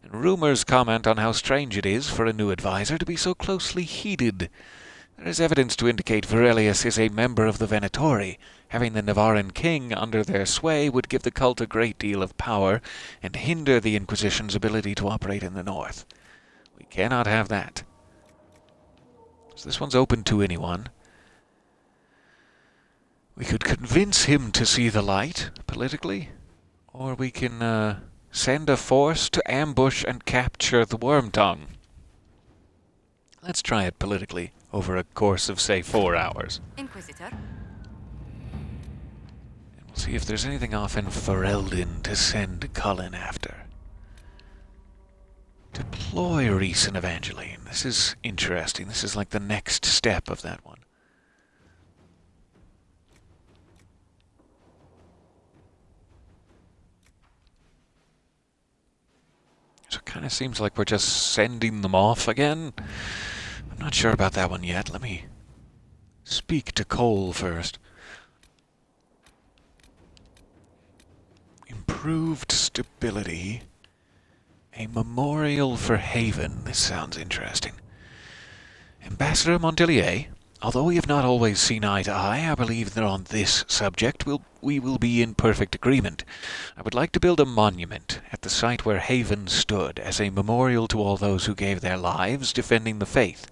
And rumors comment on how strange it is for a new advisor to be so closely heeded. There is evidence to indicate Aurelius is a member of the Venatori. Having the Navarran king under their sway would give the cult a great deal of power and hinder the Inquisition's ability to operate in the north. We cannot have that. So this one's open to anyone. We could convince him to see the light, politically, or we can send a force to ambush and capture the Wormtongue. Let's try it politically over a course of, say, 4 hours. Inquisitor. And we'll see if there's anything off in Ferelden to send Cullen after. Deploy Reese and Evangeline. This is interesting. This is like the next step of that one. So it kind of seems like we're just sending them off again. I'm not sure about that one yet. Let me speak to Cole first. Improved stability. A memorial for Haven. This sounds interesting. Ambassador Montelier, although we have not always seen eye to eye, I believe that on this subject we will be in perfect agreement. I would like to build a monument at the site where Haven stood, as a memorial to all those who gave their lives defending the faith.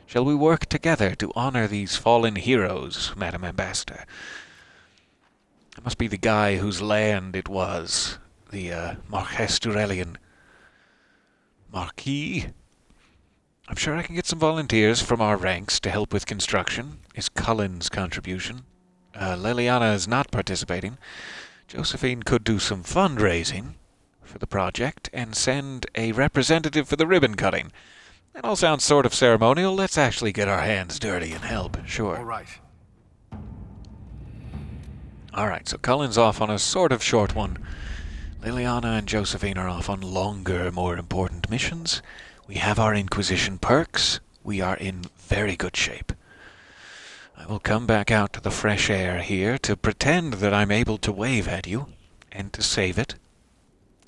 Shall we work together to honor these fallen heroes, Madam Ambassador? It must be the guy whose land it was, the Marques Durelian Marquis. I'm sure I can get some volunteers from our ranks to help with construction, is Cullen's contribution. Leliana is not participating. Josephine could do some fundraising for the project and send a representative for the ribbon cutting. That all sounds sort of ceremonial. Let's actually get our hands dirty and help, sure. All right. Alright, so Cullen's off on a sort of short one. Liliana and Josephine are off on longer, more important missions. We have our Inquisition perks. We are in very good shape. I will come back out to the fresh air here to pretend that I'm able to wave at you and to save it,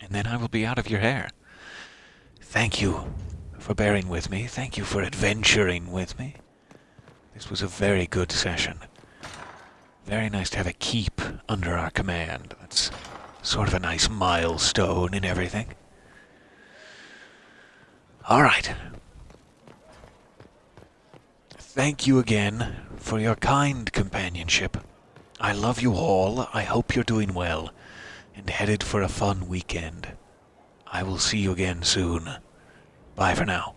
and then I will be out of your hair. Thank you for bearing with me. Thank you for adventuring with me. This was a very good session. Very nice to have a keep under our command. That's sort of a nice milestone and everything. All right. Thank you again for your kind companionship. I love you all. I hope you're doing well and headed for a fun weekend. I will see you again soon. Bye for now.